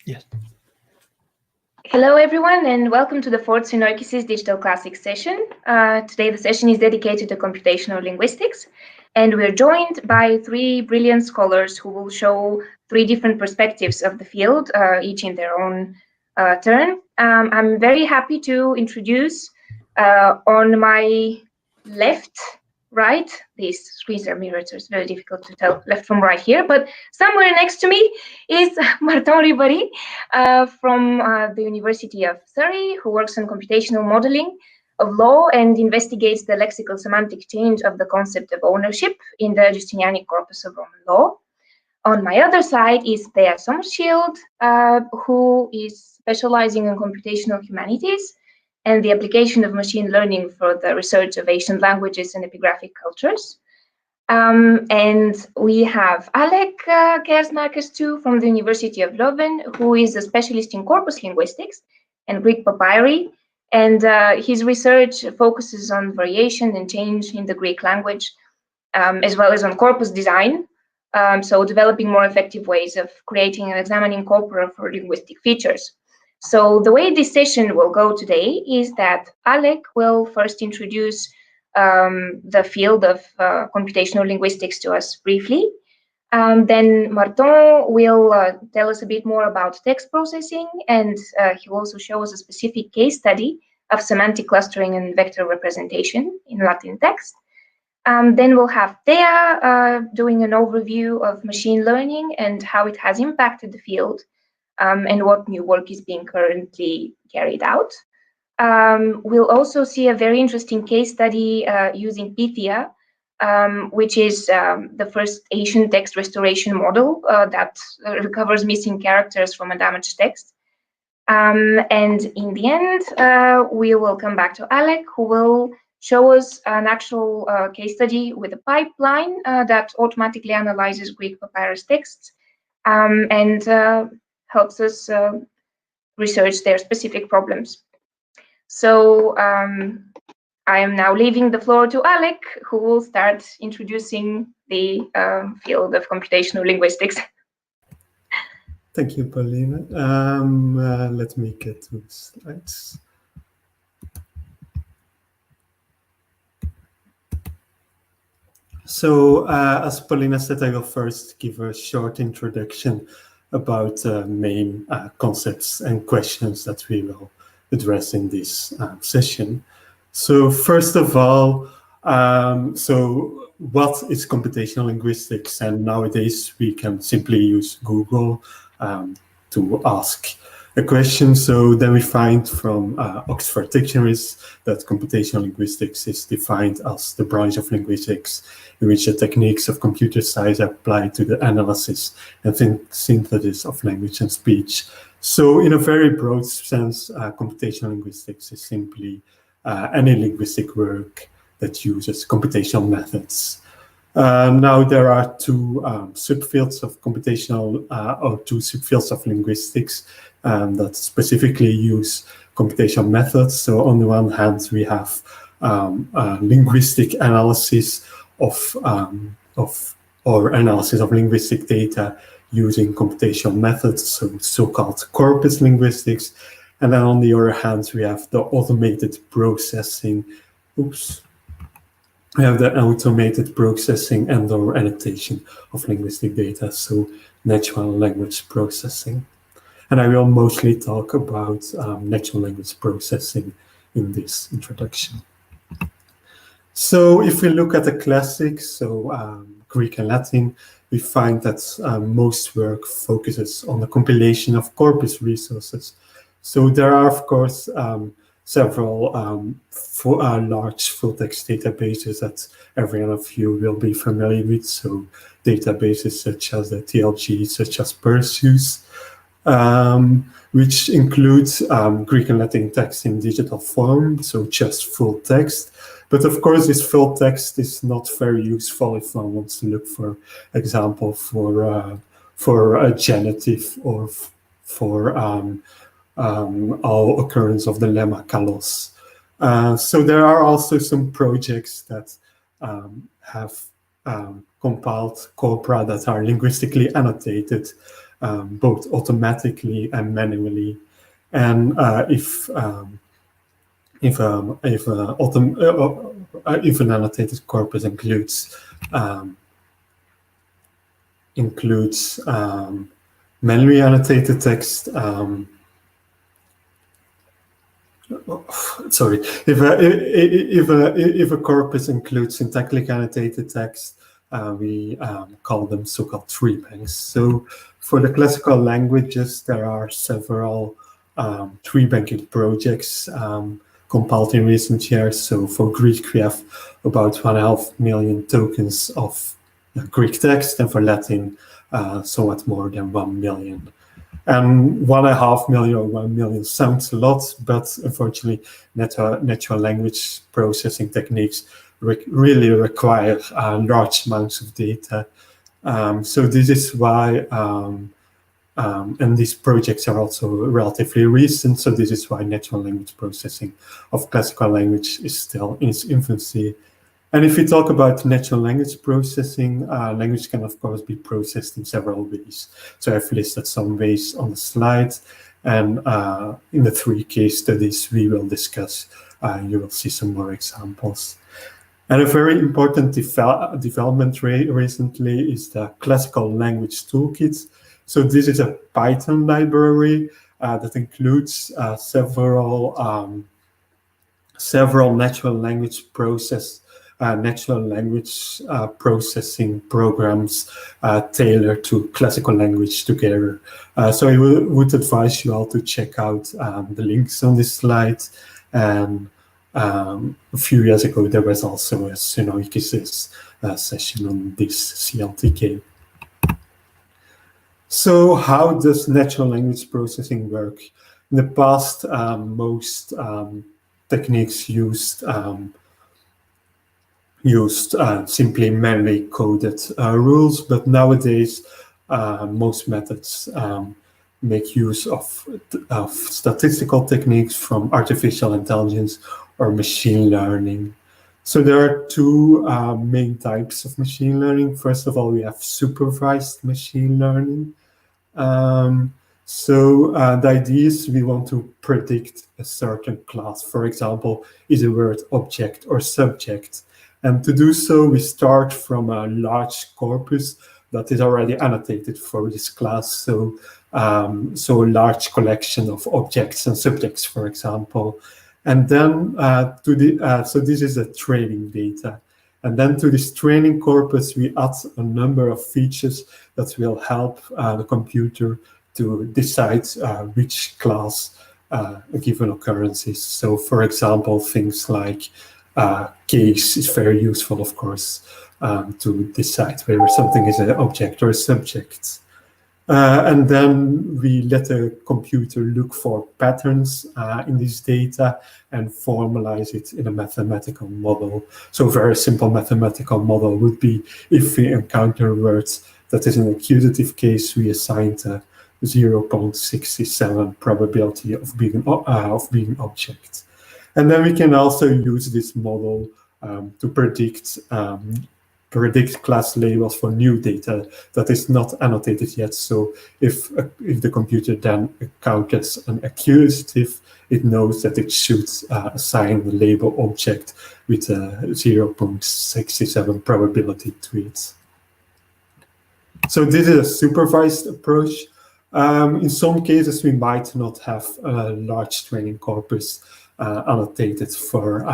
Yes. Hello, everyone, and welcome to the fourth Sunoikisis Digital Classics session. Today, the session is dedicated to computational linguistics, and we're joined by three brilliant scholars who will show three different perspectives of the field, each in their own turn. I'm very happy to introduce on my left, right, these screens are mirrored, so it's very difficult to tell left from right here, but somewhere next to me is Marton Ribary from the University of Surrey, who works on computational modeling of law and investigates the lexical semantic change of the concept of ownership in the Justinianic corpus of Roman law. On my other side is Thea Sommerschield, who is specializing in computational humanities and the application of machine learning for the research of ancient languages and epigraphic cultures. And we have Alek Keersmaekers too from the University of Leuven, who is a specialist in corpus linguistics and Greek papyri. And his research focuses on variation and change in the Greek language, as well as on corpus design. So developing more effective ways of creating and examining corpora for linguistic features. So the way this session will go today is that Alek will first introduce the field of computational linguistics to us briefly. Then Marton will tell us a bit more about text processing, and he will also show us a specific case study of semantic clustering and vector representation in Latin text. Then we'll have Thea doing an overview of machine learning and how it has impacted the field, and what new work is being currently carried out. We'll also see a very interesting case study using Pythia, which is the first Asian text restoration model that recovers missing characters from a damaged text. And in the end, we will come back to Alek, who will show us an actual case study with a pipeline that automatically analyzes Greek papyrus texts and helps us research their specific problems. So I am now leaving the floor to Alek, who will start introducing the field of computational linguistics. Thank you, Paulina. Let me get to the slides. So, as Paulina said, I will first give a short introduction about main concepts and questions that we will address in this session. So, first of all, so what is computational linguistics? And nowadays we can simply use Google to ask a question. So then we find from Oxford Dictionaries that computational linguistics is defined as the branch of linguistics in which the techniques of computer science are applied to the analysis and synthesis of language and speech. So in a very broad sense, computational linguistics is simply any linguistic work that uses computational methods. Now there are two subfields of computational, or two subfields of linguistics that specifically use computational methods. So on the one hand, we have linguistic analysis or analysis of linguistic data using computational methods, so-called corpus linguistics. And then on the other hand, we have the automated processing. We have the automated processing and/or annotation of linguistic data, so natural language processing. And I will mostly talk about natural language processing in this introduction. So if we look at the classics, so Greek and Latin, we find that most work focuses on the compilation of corpus resources. So there are, of course, several large full-text databases that every one of you will be familiar with. So databases such as the TLG, such as Perseus, which includes Greek and Latin text in digital form, so just full text. But of course, this full text is not very useful if one wants to look, for example, for a genitive or for all occurrence of the lemma kalos. So there are also some projects that have compiled corpora that are linguistically annotated both automatically and manually. And if an annotated corpus includes manually annotated text, sorry, if a corpus includes syntactically annotated text, we call them so-called tree banks. So for the classical languages, there are several tree banking projects compiled in recent years. So for Greek, we have about 1.5 million tokens of Greek text, and for Latin, somewhat more than 1 million. And 1.5 million or 1 million sounds a lot, but unfortunately, natural language processing techniques really require large amounts of data. So this is why, and these projects are also relatively recent, so this is why natural language processing of classical language is still in its infancy. And if we talk about natural language processing, language can, of course, be processed in several ways. So I've listed some ways on the slide, and in the 3 case studies we will discuss, you will see some more examples. And a very important development recently is the Classical Language Toolkit. So this is a Python library that includes several natural language processing programs tailored to classical language together. So I would advise you all to check out the links on this slide. And a few years ago, there was also a Sunoikisis session on this CLTK. So how does natural language processing work? In the past, most techniques used simply manually coded rules, but nowadays most methods make use of statistical techniques from artificial intelligence or machine learning. So there are 2 main types of machine learning. First of all, we have supervised machine learning. The idea is we want to predict a certain class. For example, is a word object or subject? And to do so, we start from a large corpus that is already annotated for this class. So a large collection of objects and subjects, for example. And then so this is a training data. And then to this training corpus, we add a number of features that will help the computer to decide which class a given occurrence is. So for example, things like case is very useful, of course, to decide whether something is an object or a subject. And then we let the computer look for patterns in this data and formalize it in a mathematical model. So a very simple mathematical model would be if we encounter words that is an accusative case, we assign a 0.67 probability of being object. And then we can also use this model to predict class labels for new data that is not annotated yet. So if the computer then encounters an accusative, it knows that it should assign the label object with a 0.67 probability to it. So this is a supervised approach. In some cases, we might not have a large training corpus annotated for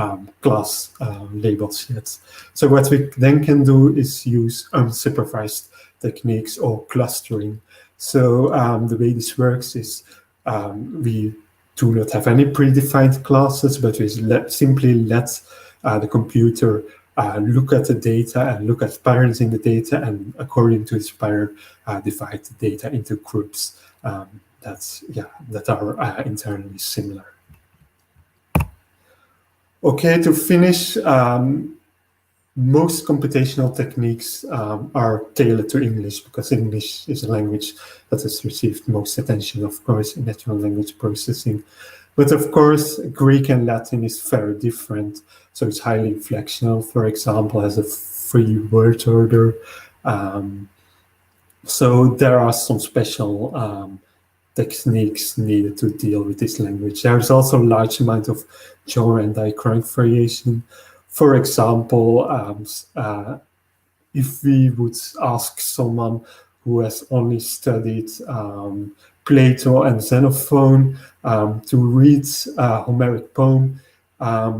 class labels yet. So what we then can do is use unsupervised techniques or clustering. So the way this works is we do not have any predefined classes, but we simply let the computer look at the data and look at patterns in the data, and according to this pattern, divide the data into groups that are internally similar. Okay, to finish, most computational techniques are tailored to English because English is a language that has received most attention, of course, in natural language processing. But of course, Greek and Latin is very different. So it's highly inflectional, for example, has a free word order. So there are some special techniques needed to deal with this language. There's also a large amount of genre and diachronic variation. For example, if we would ask someone who has only studied Plato and Xenophon to read a Homeric poem,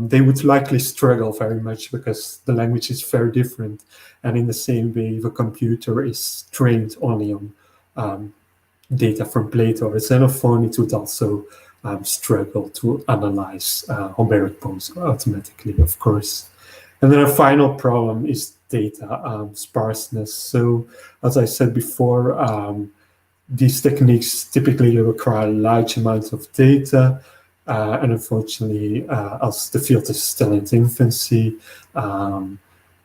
they would likely struggle very much because the language is very different. And in the same way, if a computer is trained only on data from Plato or Xenophon, it would also struggle to analyze Homeric poems automatically, of course. And then a final problem is data sparseness. So, as I said before, these techniques typically require large amounts of data. And unfortunately, as the field is still in its infancy,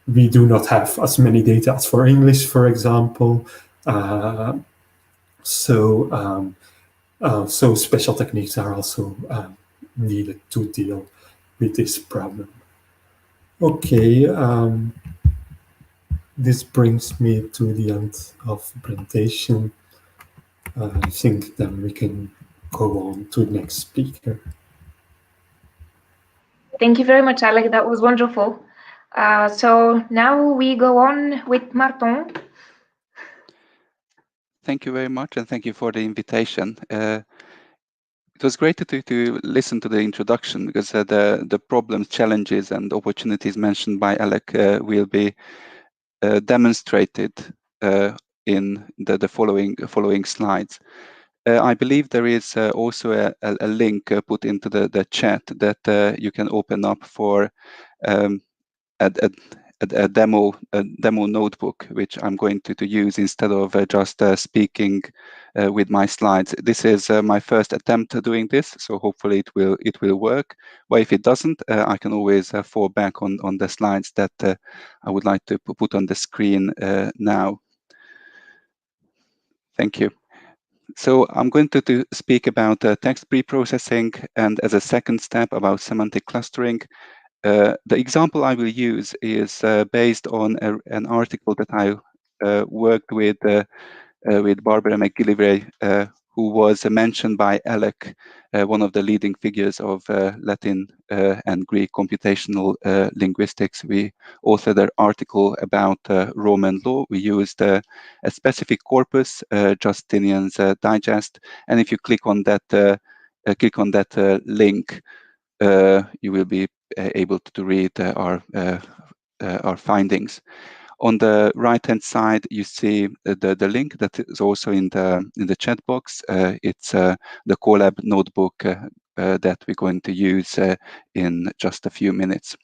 we do not have as many data as for English, for example. So special techniques are also needed to deal with this problem. Okay, this brings me to the end of the presentation. I think then we can go on to the next speaker. Thank you very much, Alek. That was wonderful. So now we go on with Marton. Thank you very much, and thank you for the invitation. It was great to listen to the introduction, because the problems, challenges, and opportunities mentioned by Alek will be demonstrated in the following slides. I believe there is also a link put into the chat that you can open up for a demo notebook, which I'm going to use instead of just speaking with my slides. This is my first attempt at doing this, so hopefully it will work. But if it doesn't, I can always fall back on the slides that I would like to put on the screen now. Thank you. So I'm going to speak about text pre-processing, and as a second step about semantic clustering. The example I will use is based on an article that I worked with Barbara McGillivray, who was mentioned by Alek, one of the leading figures of Latin and Greek computational linguistics. We authored an article about Roman law. We used a specific corpus, Justinian's Digest, and if you click on that link, you will be able to read our findings. On the right-hand side, you see the link that is also in the chat box. It's the Colab notebook that we're going to use in just a few minutes.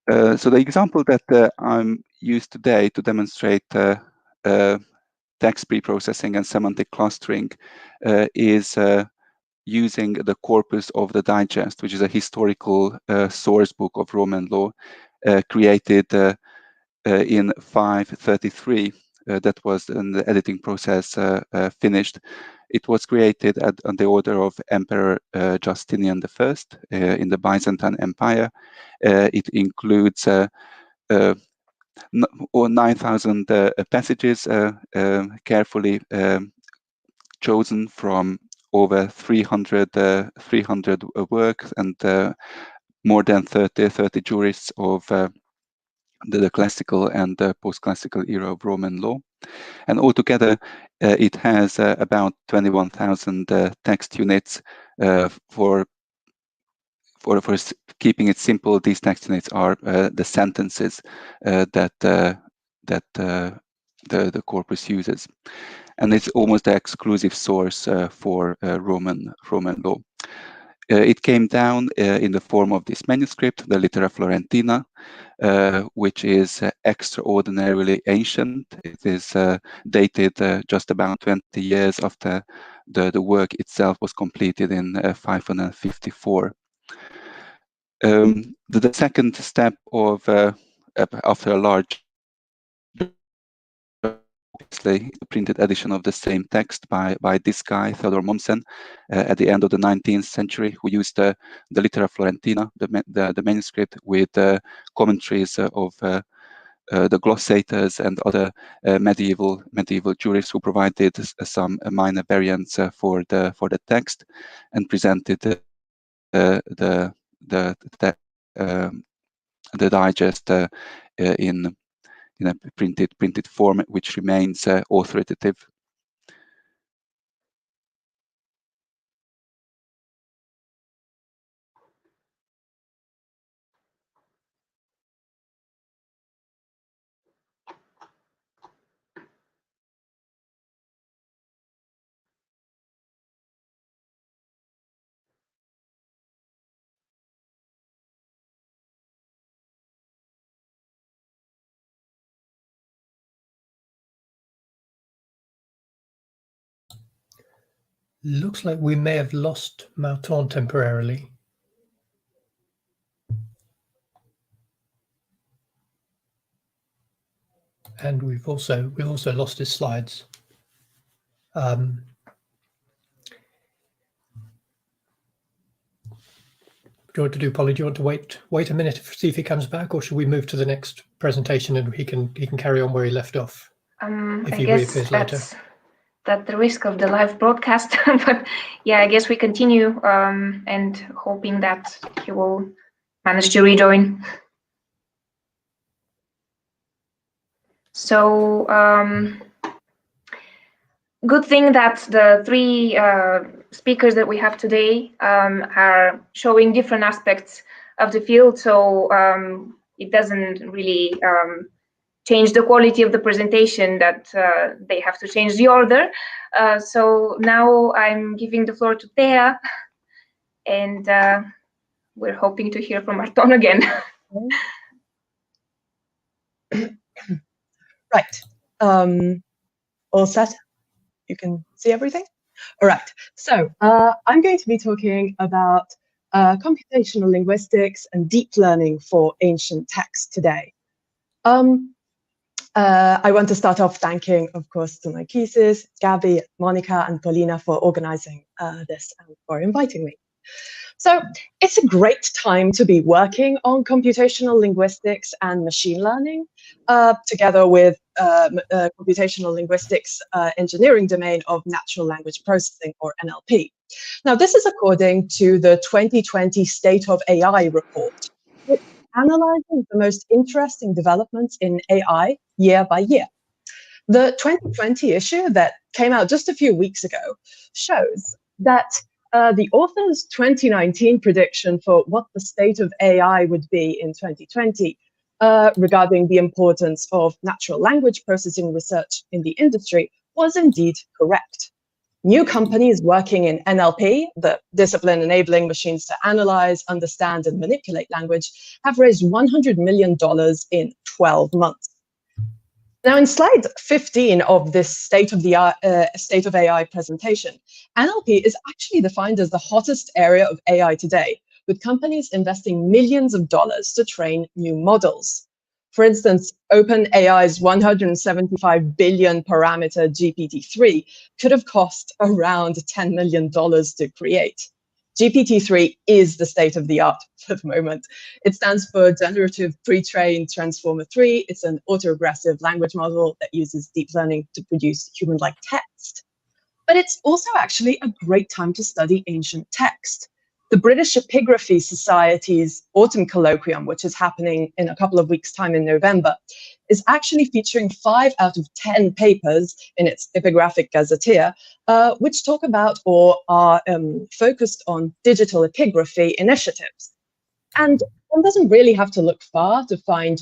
So the example that I'm used today to demonstrate text pre-processing and semantic clustering is using the corpus of the Digest, which is a historical source book of Roman law created in 533. That was in the editing process finished. It was created on the order of Emperor Justinian I in the Byzantine Empire. It includes 9,000 passages carefully chosen from over 300 works and more than 30 jurists of the classical and post-classical era of Roman law. And altogether, it has about 21,000 text units. For keeping it simple, these text units are the sentences that the corpus uses. And it's almost the exclusive source for Roman law. It came down in the form of this manuscript, the Littera Florentina, which is extraordinarily ancient. It is dated just about 20 years after the work itself was completed in 554. The second step of after a large, obviously, a printed edition of the same text by this guy, Theodor Mommsen, at the end of the 19th century, who used the Littera Florentina, the manuscript, with commentaries of the glossators and other medieval jurists who provided some minor variants for the text and presented the digest in a printed form, which remains authoritative. Looks like we may have lost Marton temporarily. And we've also lost his slides. Do you want to do, Polly? Do you want to wait a minute to see if he comes back, or should we move to the next presentation and he can carry on where he left off? If he reappears later. That's the risk of the live broadcast. But yeah, I guess we continue and hoping that he will manage to rejoin. So good thing that the three speakers that we have today are showing different aspects of the field. So it doesn't really change the quality of the presentation that they have to change the order. So now I'm giving the floor to Thea, and we're hoping to hear from Marton again. Right. All set? You can see everything? All right. So I'm going to be talking about computational linguistics and deep learning for ancient text today. I want to start off thanking, of course, Sunoikisis, Gabby, Monica, and Paulina for organizing this and for inviting me. So it's a great time to be working on computational linguistics and machine learning, together with computational linguistics engineering domain of natural language processing, or NLP. Now, this is according to the 2020 State of AI report, which analyzes the most interesting developments in AI year by year. The 2020 issue that came out just a few weeks ago shows that the author's 2019 prediction for what the state of AI would be in 2020 regarding the importance of natural language processing research in the industry was indeed correct. New companies working in NLP, the discipline enabling machines to analyze, understand, and manipulate language, have raised $100 million in 12 months. Now, in slide 15 of this State of AI presentation, NLP is actually defined as the hottest area of AI today, with companies investing millions of dollars to train new models. For instance, OpenAI's 175 billion parameter GPT-3 could have cost around $10 million to create. GPT-3 is the state of the art for the moment. It stands for Generative Pre-trained Transformer 3. It's an autoregressive language model that uses deep learning to produce human-like text. But it's also actually a great time to study ancient text. The British Epigraphy Society's Autumn Colloquium, which is happening in a couple of weeks' time in November, is actually featuring 5 out of 10 papers in its epigraphic gazetteer, which talk about or are focused on digital epigraphy initiatives. And one doesn't really have to look far to find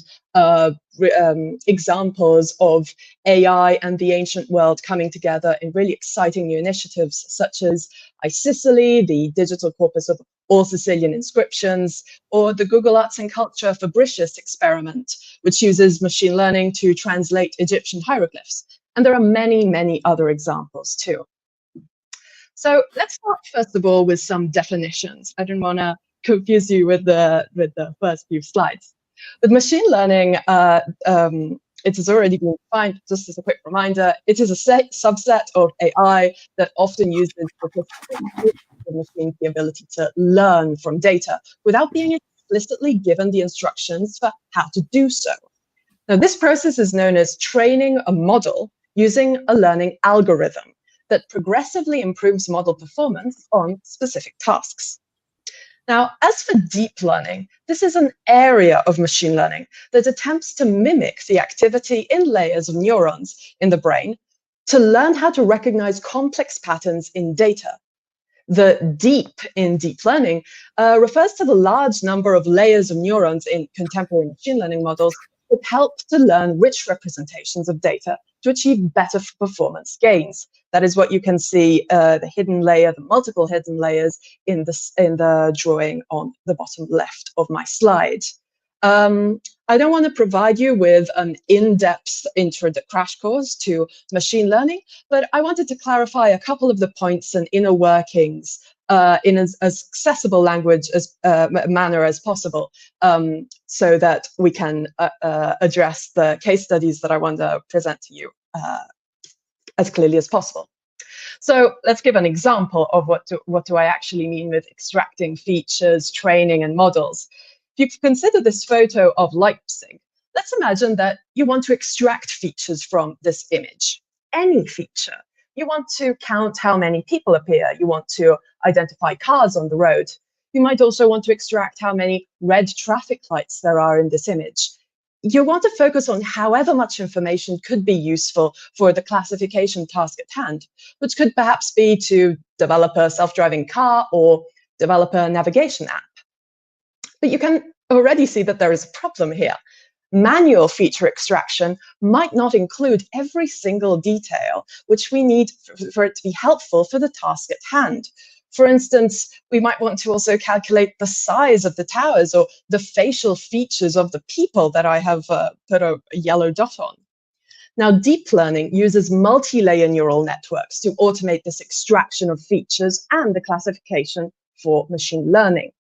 examples of AI and the ancient world coming together in really exciting new initiatives, such as iSicily, the digital corpus of all Sicilian inscriptions, or the Google Arts and Culture Fabricius experiment, which uses machine learning to translate Egyptian hieroglyphs. And there are many, many other examples too. So let's start first of all with some definitions. I don't want to confuse you with the first few slides. With machine learning, it has already been defined, just as a quick reminder, it is a subset of AI that often uses the machine the ability to learn from data without being explicitly given the instructions for how to do so. Now, this process is known as training a model using a learning algorithm that progressively improves model performance on specific tasks. Now, as for deep learning, this is an area of machine learning that attempts to mimic the activity in layers of neurons in the brain to learn how to recognize complex patterns in data. The deep in deep learning refers to the large number of layers of neurons in contemporary machine learning models that help to learn which representations of data to achieve better performance gains. That is what you can see, the hidden layer, the multiple hidden layers in the drawing on the bottom left of my slide. I don't want to provide you with an in-depth crash course to machine learning, but I wanted to clarify a couple of the points and inner workings in as accessible language as manner as possible, so that we can address the case studies that I want to present to you as clearly as possible. So let's give an example of what do I actually mean with extracting features, training, and models. If you consider this photo of Leipzig, let's imagine that you want to extract features from this image, any feature. You want to count how many people appear. You want to identify cars on the road. You might also want to extract how many red traffic lights there are in this image. You want to focus on however much information could be useful for the classification task at hand, which could perhaps be to develop a self-driving car or develop a navigation app. But you can already see that there is a problem here. Manual feature extraction might not include every single detail which we need for it to be helpful for the task at hand. For instance, we might want to also calculate the size of the towers or the facial features of the people that I have put a yellow dot on. Now, deep learning uses multi-layer neural networks to automate this extraction of features and the classification for machine learning.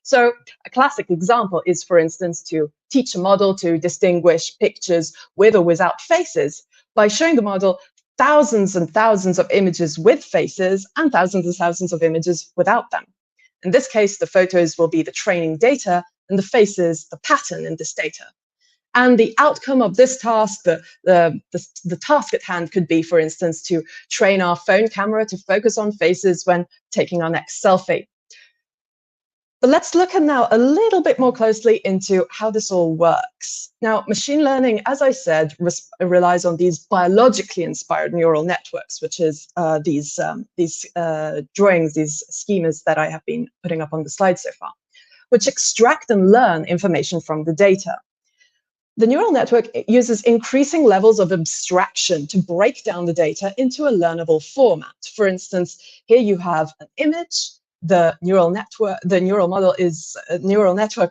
So a classic example is, for instance, to teach a model to distinguish pictures with or without faces by showing the model thousands and thousands of images with faces and thousands of images without them. In this case, the photos will be the training data and the faces, the pattern in this data. And the outcome of this task, the task at hand could be, for instance, to train our phone camera to focus on faces when taking our next selfie. But let's look now a little bit more closely into how this all works. Now, machine learning, as I said, relies on these biologically inspired neural networks, which is these drawings, these schemas that I have been putting up on the slide so far, which extract and learn information from the data. The neural network uses increasing levels of abstraction to break down the data into a learnable format. For instance, here you have an image. The neural network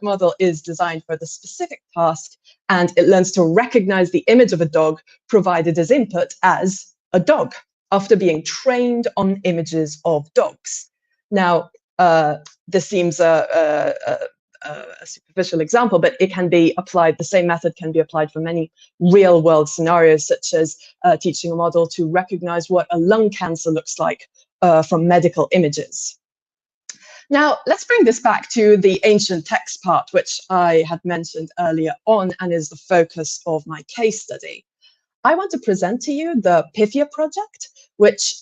model is designed for the specific task, and it learns to recognize the image of a dog provided as input as a dog after being trained on images of dogs. Now, this seems a superficial example, but it can be applied. The same method can be applied for many real-world scenarios, such as teaching a model to recognize what a lung cancer looks like from medical images. Now, let's bring this back to the ancient text part, which I had mentioned earlier on and is the focus of my case study. I want to present to you the Pythia project, which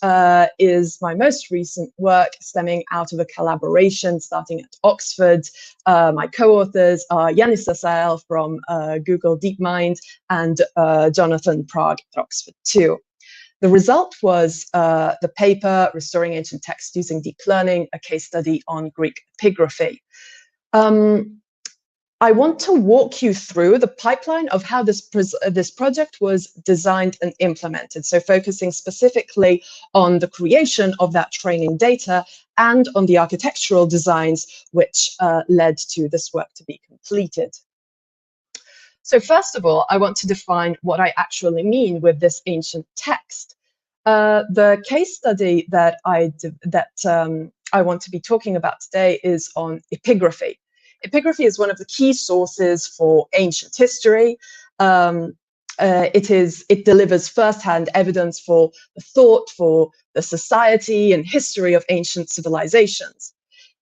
is my most recent work stemming out of a collaboration starting at Oxford. My co-authors are Yanis Asael from Google DeepMind and Jonathan Prague at Oxford too. The result was the paper, Restoring Ancient Text Using Deep Learning, a case study on Greek epigraphy. I want to walk you through the pipeline of how this project was designed and implemented, so focusing specifically on the creation of that training data and on the architectural designs which led to this work to be completed. So first of all, I want to define what I actually mean with this ancient text. The case study that I want to be talking about today is on epigraphy. Epigraphy is one of the key sources for ancient history. It delivers first-hand evidence for the thought, for the society and history of ancient civilizations.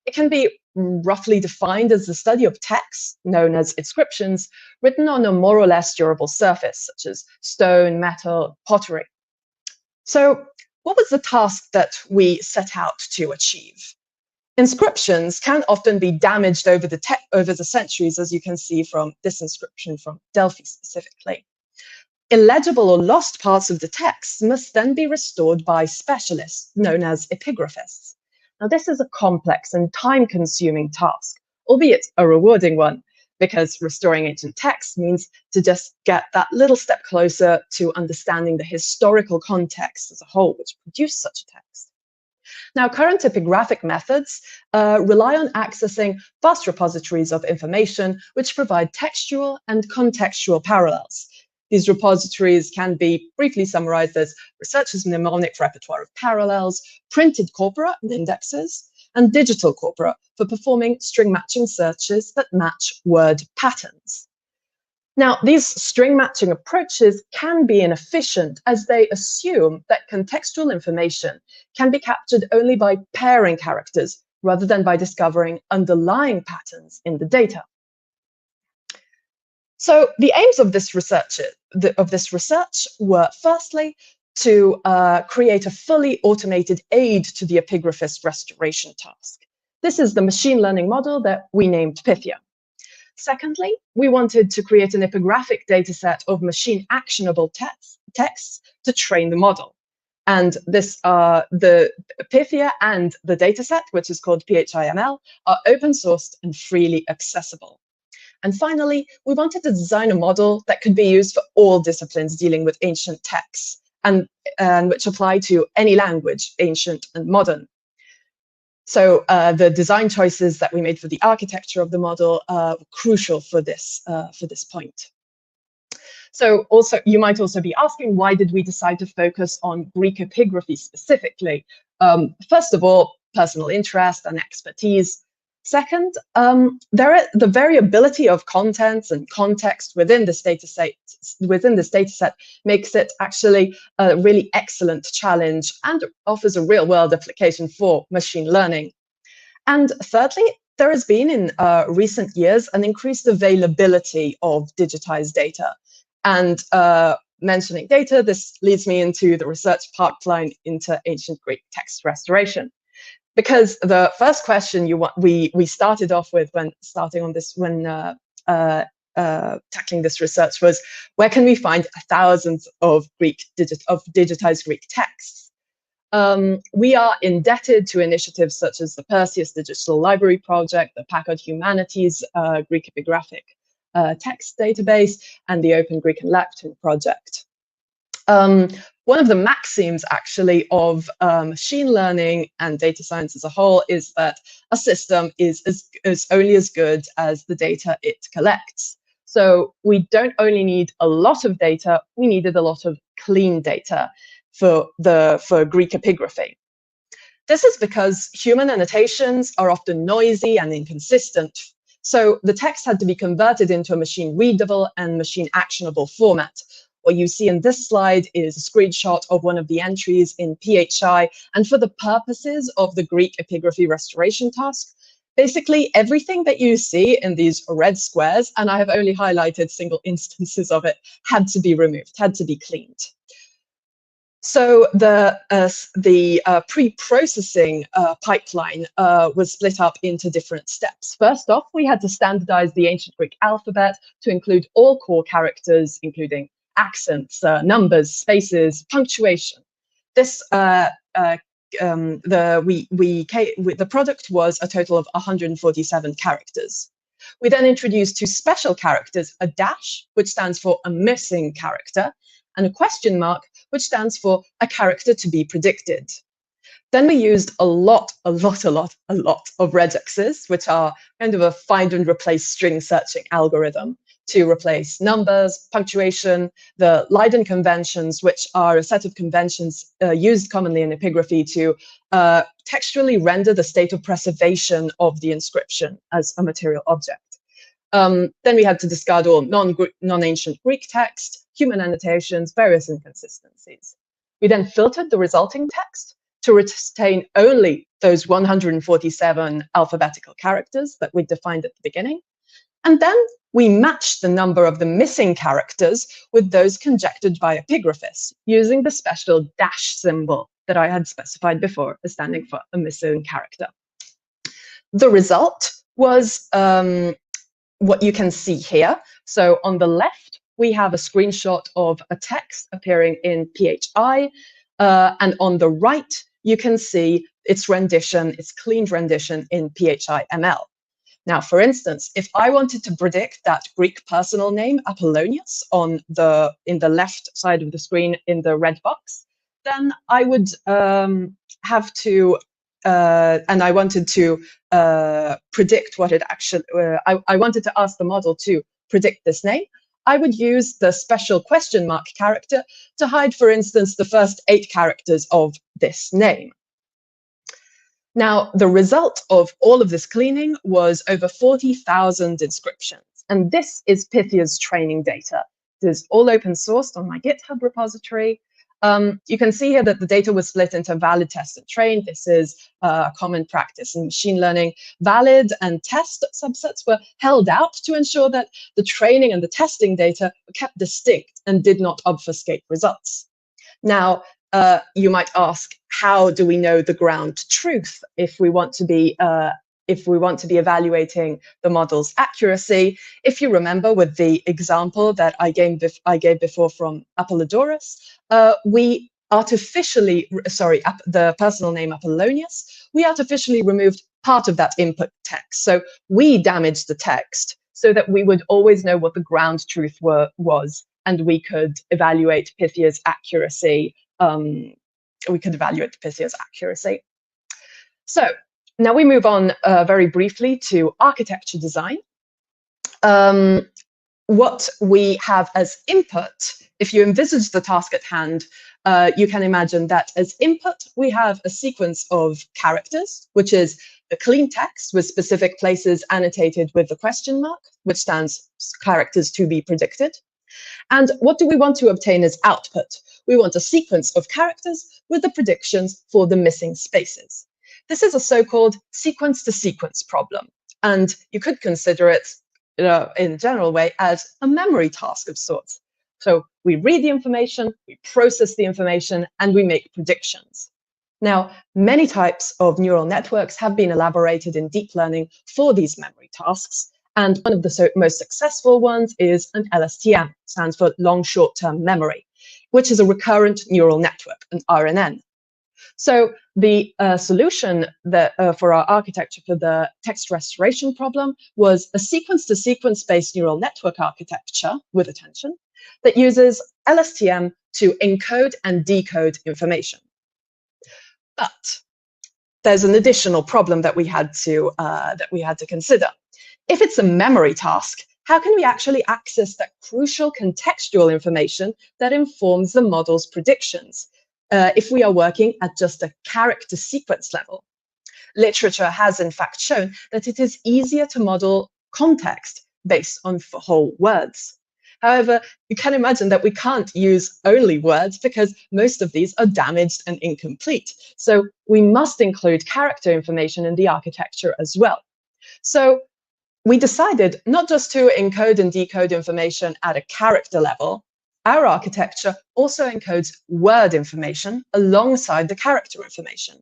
It can be roughly defined as the study of texts, known as inscriptions, written on a more or less durable surface, such as stone, metal, pottery. So what was the task that we set out to achieve? Inscriptions can often be damaged over the centuries, as you can see from this inscription from Delphi specifically. Illegible or lost parts of the text must then be restored by specialists known as epigraphists. Now, this is a complex and time-consuming task, albeit a rewarding one, because restoring ancient texts means to just get that little step closer to understanding the historical context as a whole which produced such a text. Now, current epigraphic methods rely on accessing vast repositories of information which provide textual and contextual parallels. These repositories can be briefly summarized as researchers' mnemonic repertoire of parallels, printed corpora and indexes, and digital corpora for performing string matching searches that match word patterns. Now, these string matching approaches can be inefficient as they assume that contextual information can be captured only by pairing characters rather than by discovering underlying patterns in the data. So the aims of this research were firstly to create a fully automated aid to the epigraphist restoration task. This is the machine learning model that we named Pythia. Secondly, we wanted to create an epigraphic dataset of machine actionable texts to train the model. And this, the Pythia and the dataset, which is called PHIML, are open sourced and freely accessible. And finally, we wanted to design a model that could be used for all disciplines dealing with ancient texts and which apply to any language, ancient and modern. So the design choices that we made for the architecture of the model were crucial for this point. So also, you might also be asking, why did we decide to focus on Greek epigraphy specifically? First of all, personal interest and expertise. Second, the variability of contents and context within this dataset makes it actually a really excellent challenge and offers a real-world application for machine learning. And thirdly, there has been in recent years an increased availability of digitized data. And mentioning data, this leads me into the research pipeline into ancient Greek text restoration. Because the first question we started off with when tackling this research was, where can we find thousands of digitized Greek texts? We are indebted to initiatives such as the Perseus Digital Library Project, the Packard Humanities Greek Epigraphic Text Database, and the Open Greek and Latin Project. One of the maxims actually of machine learning and data science as a whole is that a system is only as good as the data it collects. So we don't only need a lot of data, we needed a lot of clean data for Greek epigraphy. This is because human annotations are often noisy and inconsistent. So the text had to be converted into a machine readable and machine actionable format. What you see in this slide is a screenshot of one of the entries in PHI, and for the purposes of the Greek epigraphy restoration task, basically everything that you see in these red squares, and I have only highlighted single instances of it, had to be removed, had to be cleaned. So the pre-processing pipeline was split up into different steps. First off, we had to standardize the ancient Greek alphabet to include all core characters, including accents, numbers, spaces, punctuation. This the product was a total of 147 characters. We then introduced two special characters, a dash, which stands for a missing character, and a question mark, which stands for a character to be predicted. Then we used a lot of regexes, which are kind of a find and replace string searching algorithm, to replace numbers, punctuation, the Leiden conventions, which are a set of conventions used commonly in epigraphy to textually render the state of preservation of the inscription as a material object. Then we had to discard all non-ancient Greek text, human annotations, various inconsistencies. We then filtered the resulting text to retain only those 147 alphabetical characters that we defined at the beginning. And then we matched the number of the missing characters with those conjectured by epigraphists using the special dash symbol that I had specified before as standing for a missing character. The result was what you can see here. So on the left, we have a screenshot of a text appearing in PHI, and on the right, you can see its rendition, its cleaned rendition in PHI ML. Now, for instance, if I wanted to predict that Greek personal name Apollonius in the left side of the screen in the red box, then I would have to, and I wanted to predict what it actually, I wanted to ask the model to predict this name, I would use the special question mark character to hide, for instance, the first 8 characters of this name. Now, the result of all of this cleaning was over 40,000 inscriptions. And this is Pythia's training data. It is all open sourced on my GitHub repository. You can see here that the data was split into valid, test, and train. This is a common practice in machine learning. Valid and test subsets were held out to ensure that the training and the testing data were kept distinct and did not obfuscate results. Now, you might ask, how do we know the ground truth if we want to be evaluating the model's accuracy? If you remember with the example that I gave before from Apollodorus, we artificially, the personal name Apollonius, we artificially removed part of that input text. So we damaged the text so that we would always know what the ground truth was, and we could evaluate Pythia's accuracy. So now we move on very briefly to architecture design. What we have as input, if you envisage the task at hand, you can imagine that as input, we have a sequence of characters, which is the clean text with specific places annotated with the question mark, which stands characters to be predicted. And what do we want to obtain as output? We want a sequence of characters with the predictions for the missing spaces. This is a so-called sequence-to-sequence problem, and you could consider it in a general way as a memory task of sorts. So we read the information, we process the information, and we make predictions. Now, many types of neural networks have been elaborated in deep learning for these memory tasks. And one of the most successful ones is an LSTM, stands for long short-term memory, which is a recurrent neural network, an RNN. So the solution that, for our architecture for the text restoration problem was a sequence-to-sequence-based neural network architecture with attention that uses LSTM to encode and decode information. But there's an additional problem that we had to consider. If it's a memory task, how can we actually access that crucial contextual information that informs the model's predictions if we are working at just a character sequence level? Literature has in fact shown that it is easier to model context based on whole words. However, you can imagine that we can't use only words because most of these are damaged and incomplete. So we must include character information in the architecture as well. So we decided not just to encode and decode information at a character level, our architecture also encodes word information alongside the character information.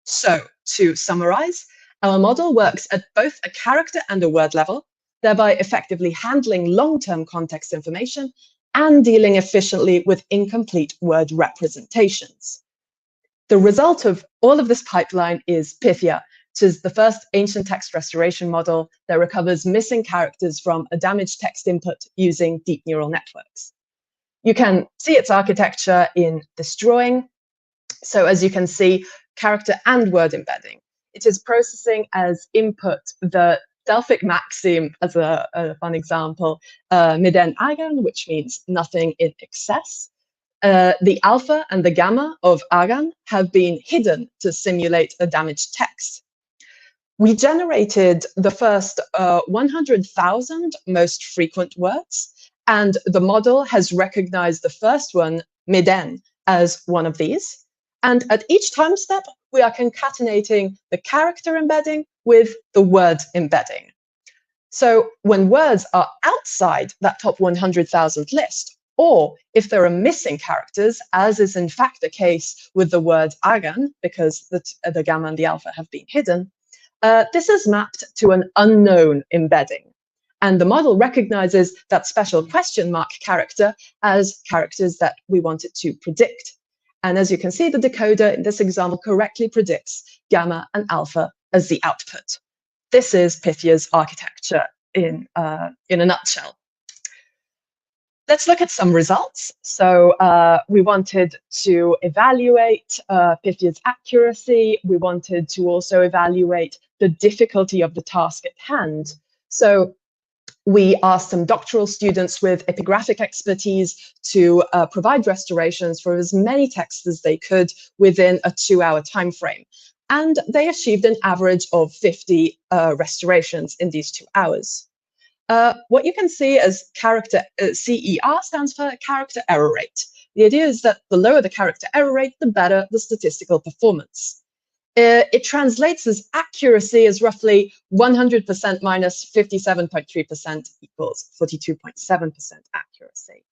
So, to summarize, our model works at both a character and a word level, thereby effectively handling long-term context information and dealing efficiently with incomplete word representations. The result of all of this pipeline is Pythia, which is the first ancient text restoration model that recovers missing characters from a damaged text input using deep neural networks. You can see its architecture in this drawing. So as you can see, character and word embedding. It is processing as input the Delphic maxim, as a fun example, miden agan, which means nothing in excess. The alpha and the gamma of agan have been hidden to simulate a damaged text. We generated the first 100,000 most frequent words, and the model has recognized the first one, miden, as one of these. And at each time step, we are concatenating the character embedding with the word embedding. So when words are outside that top 100,000 list, or if there are missing characters, as is in fact the case with the word agan, because the gamma and the alpha have been hidden, this is mapped to an unknown embedding. And the model recognizes that special question mark character as characters that we want it to predict. And as you can see, the decoder in this example correctly predicts gamma and alpha as the output. This is Pythia's architecture in a nutshell. Let's look at some results. So we wanted to evaluate Pythia's accuracy. We wanted to also evaluate the difficulty of the task at hand. So we asked some doctoral students with epigraphic expertise to provide restorations for as many texts as they could within a 2-hour time frame. And they achieved an average of 50 restorations in these 2 hours. What you can see as character CER stands for character error rate. The idea is that the lower the character error rate, the better the statistical performance. It translates as accuracy as roughly 100% minus 57.3% equals 42.7% accuracy.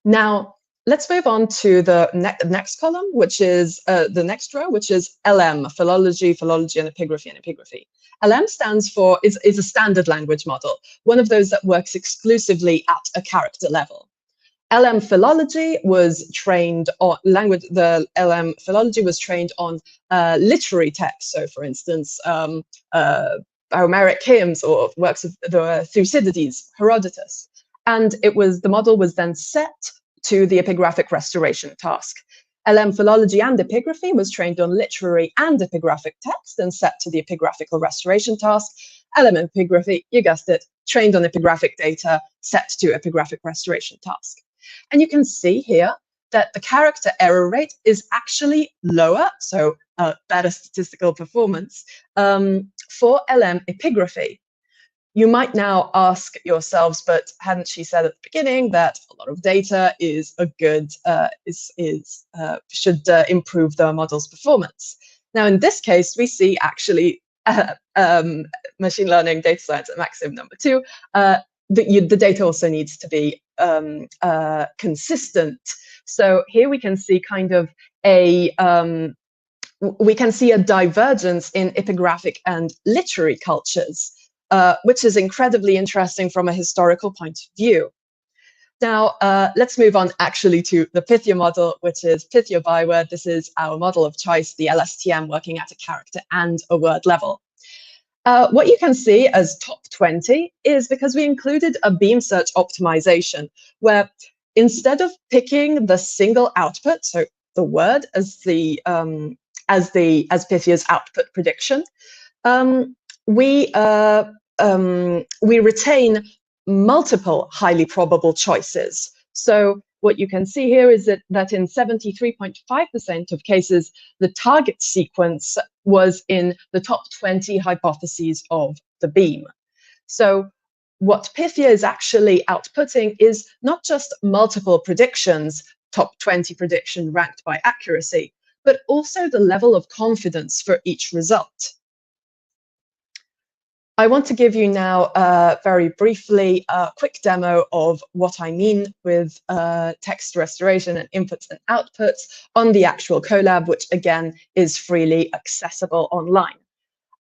Now, let's move on to the next column, which is the next row, which is LM, philology, and epigraphy. LM stands for, is a standard language model, one of those that works exclusively at a character level. LM philology was trained on the LM philology was trained on literary texts. So, for instance, Homeric hymns or works of the Thucydides, Herodotus, and the model was then set to the epigraphic restoration task. LM philology and epigraphy was trained on literary and epigraphic text and set to the epigraphical restoration task. LM epigraphy, you guessed it, trained on epigraphic data, set to epigraphic restoration task. And you can see here that the character error rate is actually lower, so better statistical performance for LM epigraphy. You might now ask yourselves, but hadn't she said at the beginning that a lot of data is a good should improve the model's performance? Now, in this case, we see actually machine learning, data science at maxim number 2. The data also needs to be consistent. So here we can see kind of a divergence in epigraphic and literary cultures, which is incredibly interesting from a historical point of view. Now, let's move on actually to the Pythia model, which is Pythia byword. This is our model of choice, the LSTM, working at a character and a word level. What you can see as top 20 is because we included a beam search optimization, where instead of picking the single output, so the word as Pythia's output prediction, we retain multiple highly probable choices. So what you can see here is that in 73.5% of cases, the target sequence was in the top 20 hypotheses of the beam. So what Pythia is actually outputting is not just multiple predictions, top 20 prediction ranked by accuracy, but also the level of confidence for each result. I want to give you now very briefly a quick demo of what I mean with text restoration and inputs and outputs on the actual Colab, which again is freely accessible online.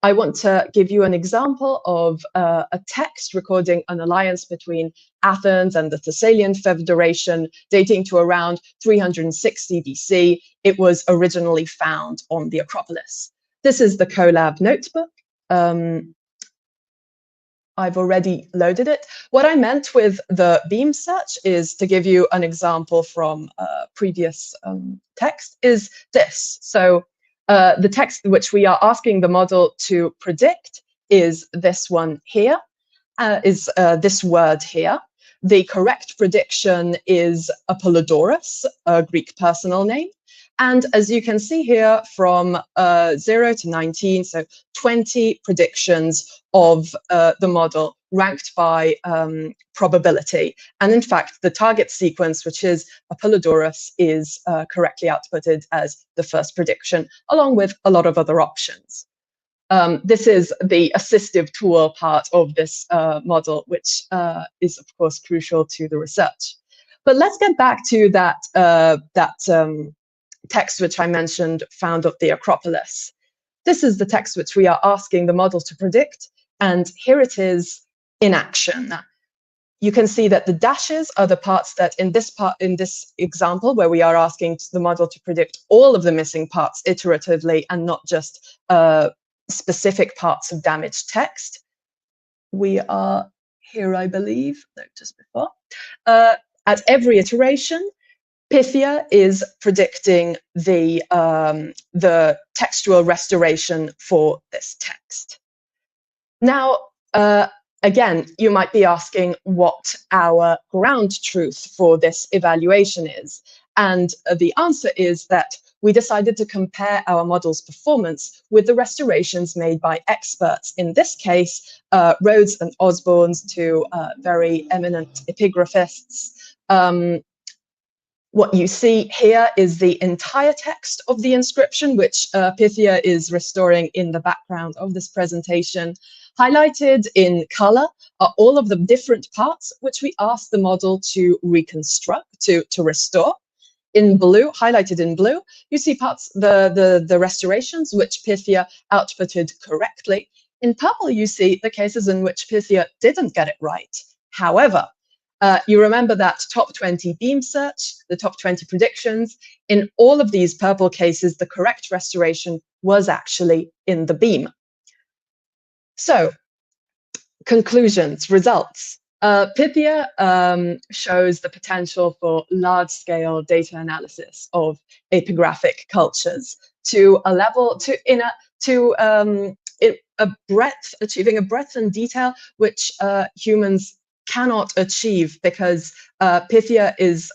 I want to give you an example of a text recording an alliance between Athens and the Thessalian Federation dating to around 360 BC. It was originally found on the Acropolis. This is the Colab notebook. I've already loaded it. What I meant with the beam search is to give you an example from previous text is this. So the text which we are asking the model to predict is this one here, this word here. The correct prediction is Apollodorus, a Greek personal name. And as you can see here, from 0 to 19, so 20 predictions of the model ranked by probability. And in fact, the target sequence, which is Apollodorus, is correctly outputted as the first prediction, along with a lot of other options. This is the assistive tool part of this model, which is, of course, crucial to the research. But let's get back to that text which I mentioned, found at the Acropolis. This is the text which we are asking the model to predict, and here it is in action. You can see that the dashes are the parts that in this example, where we are asking the model to predict all of the missing parts iteratively and not just specific parts of damaged text. We are here, I believe, no, just before. At every iteration, Pythia is predicting the textual restoration for this text. Now, again, you might be asking what our ground truth for this evaluation is. And the answer is that we decided to compare our model's performance with the restorations made by experts, in this case, Rhodes and Osborne's, two very eminent epigraphists. What you see here is the entire text of the inscription, which Pythia is restoring in the background of this presentation. Highlighted in color are all of the different parts which we asked the model to reconstruct, to restore. In blue, highlighted in blue, you see parts, the restorations which Pythia outputted correctly. In purple, you see the cases in which Pythia didn't get it right. However, you remember that top 20 beam search, the top 20 predictions. In all of these purple cases, the correct restoration was actually in the beam. So, conclusions, results. Pythia shows the potential for large-scale data analysis of epigraphic cultures to a level, achieving a breadth and detail which humans cannot achieve, because Pythia is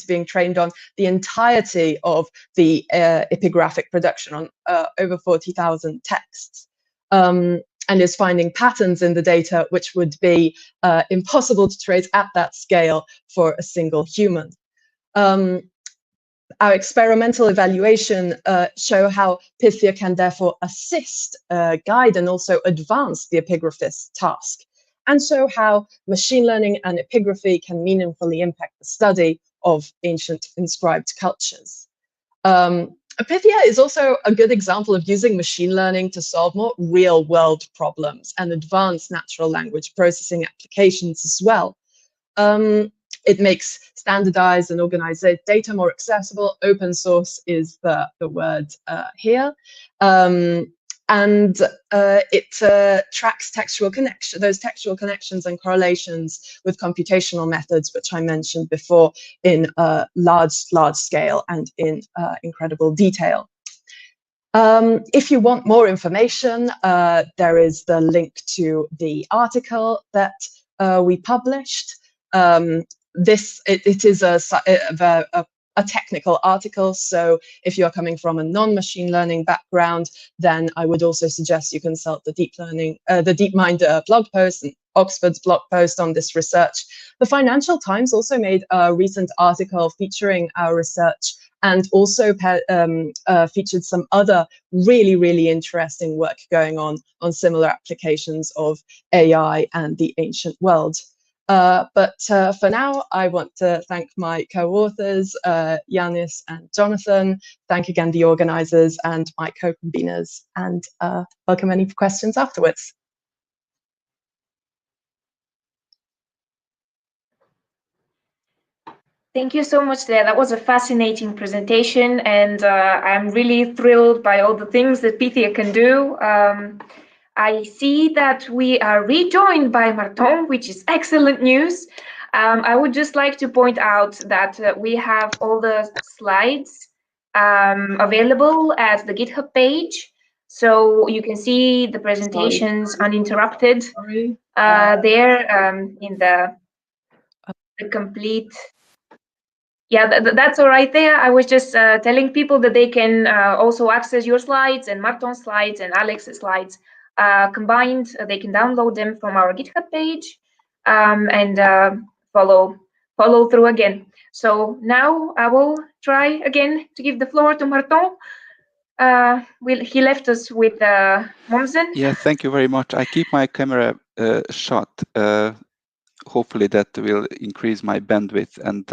being trained on the entirety of the epigraphic production, on over 40,000 texts, and is finding patterns in the data which would be impossible to trace at that scale for a single human. Our experimental evaluation show how Pythia can therefore assist, guide, and also advance the epigraphist's task, and show how machine learning and epigraphy can meaningfully impact the study of ancient inscribed cultures. Pythia is also a good example of using machine learning to solve more real-world problems and advance natural language processing applications as well. It makes standardized and organized data more accessible. Open source is the word here. And it tracks those textual connections and correlations with computational methods, which I mentioned before, in large scale and in incredible detail. If you want more information, there is the link to the article that we published. It is a technical article, so if you're coming from a non-machine learning background, then I would also suggest you consult the DeepMind blog post and Oxford's blog post on this research. The Financial Times also made a recent article featuring our research, and also featured some other really interesting work going on similar applications of AI and the ancient world. But for now, I want to thank my co-authors, Yanis and Jonathan. Thank again the organizers and my co-conveners, and welcome any questions afterwards. Thank you so much, Thea. That was a fascinating presentation, and I'm really thrilled by all the things that Pythia can do. I see that we are rejoined by Marton, which is excellent news. I would just like to point out that we have all the slides available at the GitHub page, so you can see the presentations uninterrupted there in the complete. Yeah, that's all right there. I was just telling people that they can also access your slides and Marton's slides and Alex's slides combined. They can download them from our GitHub page and follow through again. So now I will try again to give the floor to Marton. He left us with Mommsen. Yeah, thank you very much. I keep my camera shut. Hopefully that will increase my bandwidth. And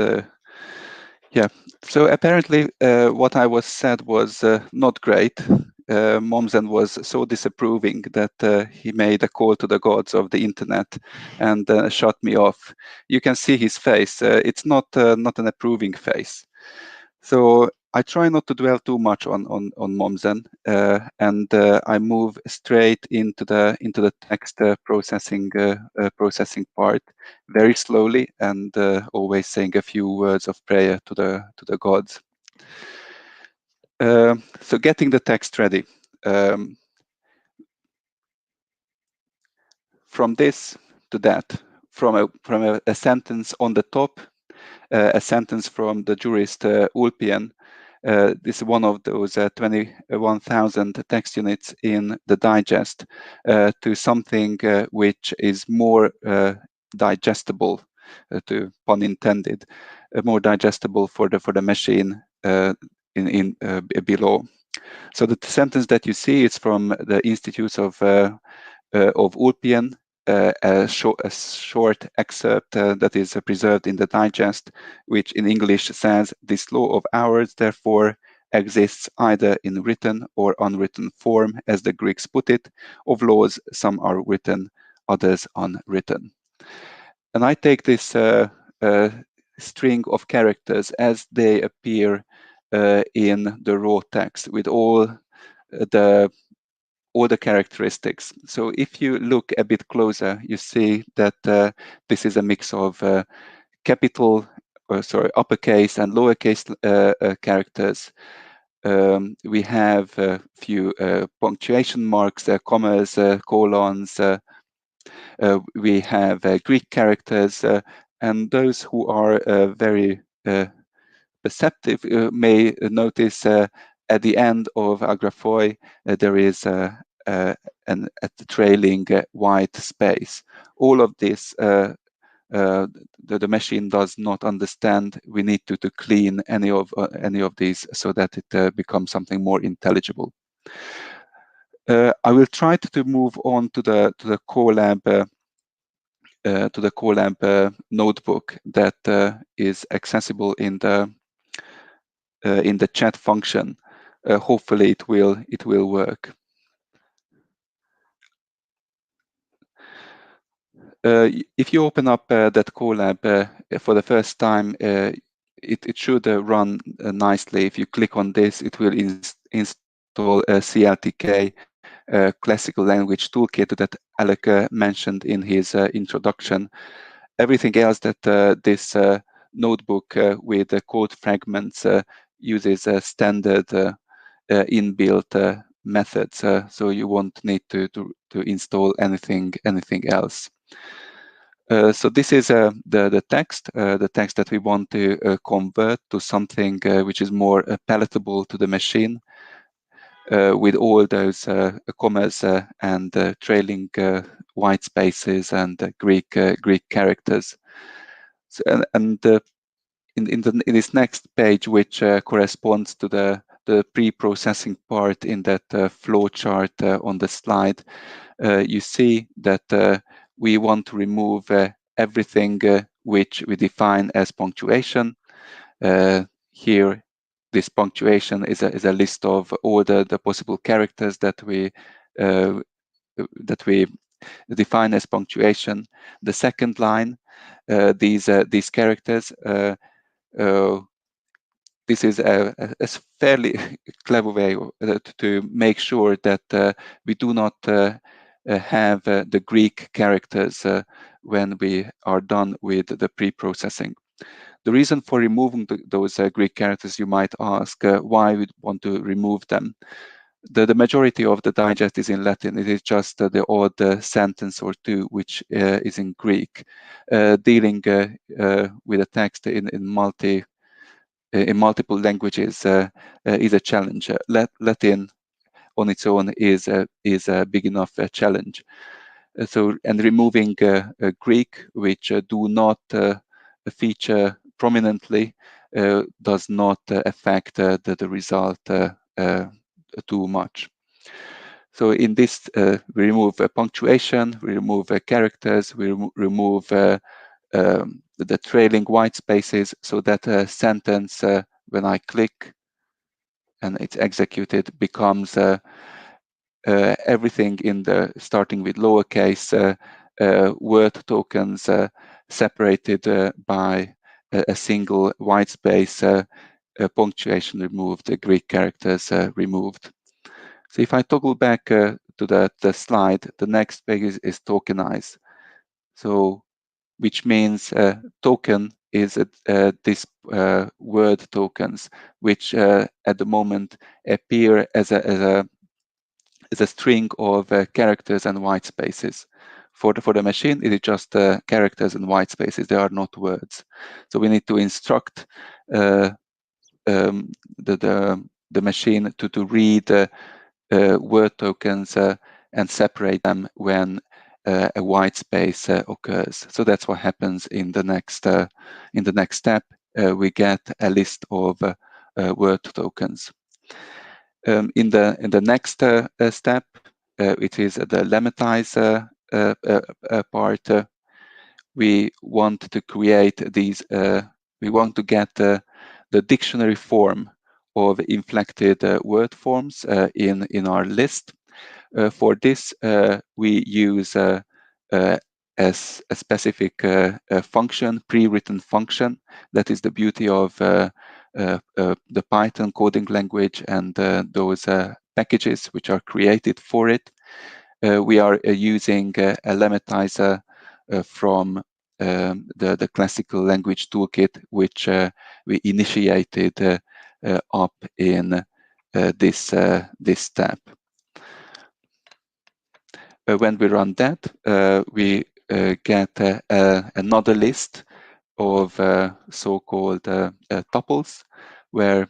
yeah, so apparently what I was said was not great. Mommsen was so disapproving that he made a call to the gods of the internet and shut me off. You can see his face. It's not an approving face. So I try not to dwell too much on Mommsen, and I move straight into the text processing part very slowly, and always saying a few words of prayer to the gods. So getting the text ready. From this to that, from a sentence on the top, a sentence from the jurist Ulpian. This is one of those 21,000 text units in the digest, to something which is more digestible, to pun intended, more digestible for the machine in below. So the sentence that you see is from the Institutes of Ulpian, a short excerpt that is preserved in the digest, which in English says, "This law of ours, therefore, exists either in written or unwritten form, as the Greeks put it. Of laws, some are written, others unwritten." And I take this string of characters as they appear in the raw text with all the characteristics. So if you look a bit closer, you see that this is a mix of uppercase and lowercase characters. We have a few punctuation marks, commas, colons. We have Greek characters, and those who are very perceptive may notice at the end of agraphoi there is a trailing white space. All of this the machine does not understand. We need to clean any of these so that it becomes something more intelligible. I will try to move on to the Colab notebook that is accessible in the chat function. Hopefully it will work. If you open up that Colab for the first time, it should run nicely. If you click on this, it will install CLTK, classical language toolkit that Alek mentioned in his introduction. Everything else that this notebook with the code fragments uses standard inbuilt methods, so you won't need to install anything else. So this is the text that we want to convert to something which is more palatable to the machine, with all those commas and trailing white spaces and Greek characters. So, and in this next page, which corresponds to the pre-processing part in that flow chart on the slide, you see that we want to remove everything which we define as punctuation. Here, this punctuation is a list of all the possible characters that we define as punctuation. The second line, these characters. This is a fairly clever way to make sure that we do not have the Greek characters when we are done with the pre-processing. The reason for removing those Greek characters, you might ask, why we want to remove them. The majority of the digest is in Latin. It is just the odd sentence or two which is in Greek. Dealing with a text in multiple languages is a challenge. Latin on its own is a big enough challenge. And removing Greek, which do not feature prominently, does not affect the result too much. So in this, we remove punctuation, we remove characters, we remove the trailing white spaces, so that a sentence, when I click and it's executed, becomes everything in the starting with lowercase word tokens separated by a single white space, punctuation removed, Greek characters removed. So if I toggle back to the slide, the next page is tokenized. So which means token is this word tokens, which at the moment appear as a string of characters and white spaces. For the machine, it is just characters and white spaces. They are not words. So we need to instruct the machine to read word tokens and separate them when a white space occurs. So that's what happens in the next step. We get a list of word tokens. In the next step, it is the lemmatized part. We want to create these. We want to get the dictionary form of inflected word forms in our list. For this, we use a specific function, pre-written function. That is the beauty of the Python coding language and those packages which are created for it. We are using a lemmatizer from the classical language toolkit, which we initiated up in this step. When we run that, we get another list of so-called tuples, where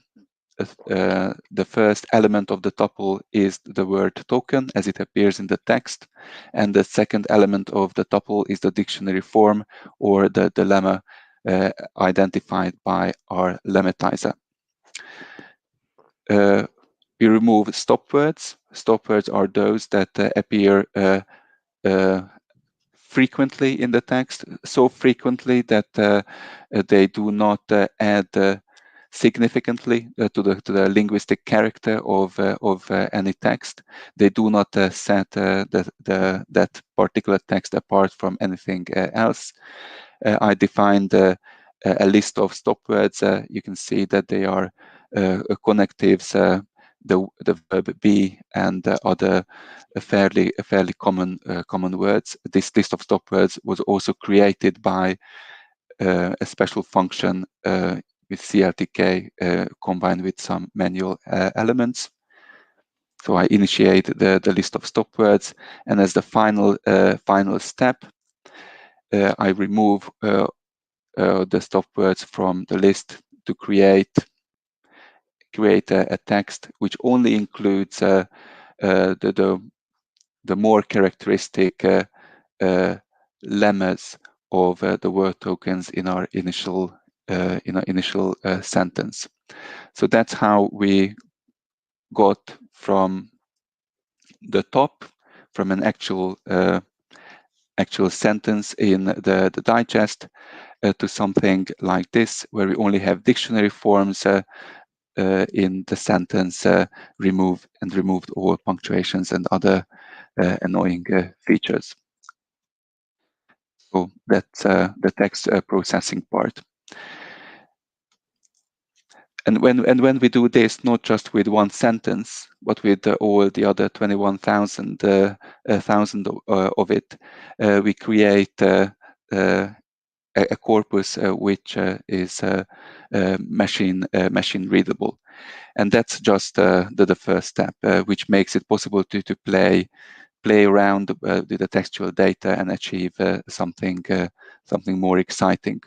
the first element of the tuple is the word token as it appears in the text, and the second element of the tuple is the dictionary form or the lemma identified by our lemmatizer. We remove stop words. Stop words are those that appear frequently in the text, so frequently that they do not add significantly to the linguistic character of any text. They do not set that particular text apart from anything else. I defined a list of stop words. You can see that they are connectives, the verb be, and other fairly common words. This list of stop words was also created by a special function with CLTK combined with some manual elements. So I initiate the list of stop words, and as the final step, I remove the stop words from the list to create a text which only includes the more characteristic lemmas of the word tokens in our initial sentence. So that's how we got from the top, from an actual sentence in the digest to something like this, where we only have dictionary forms in the sentence, removed all punctuations and other annoying features. So that's the text processing part. And when we do this, not just with one sentence, but with all the other 21,000 of it, we create a corpus which is machine readable, and that's just the first step, which makes it possible to play around with the textual data and achieve something more exciting.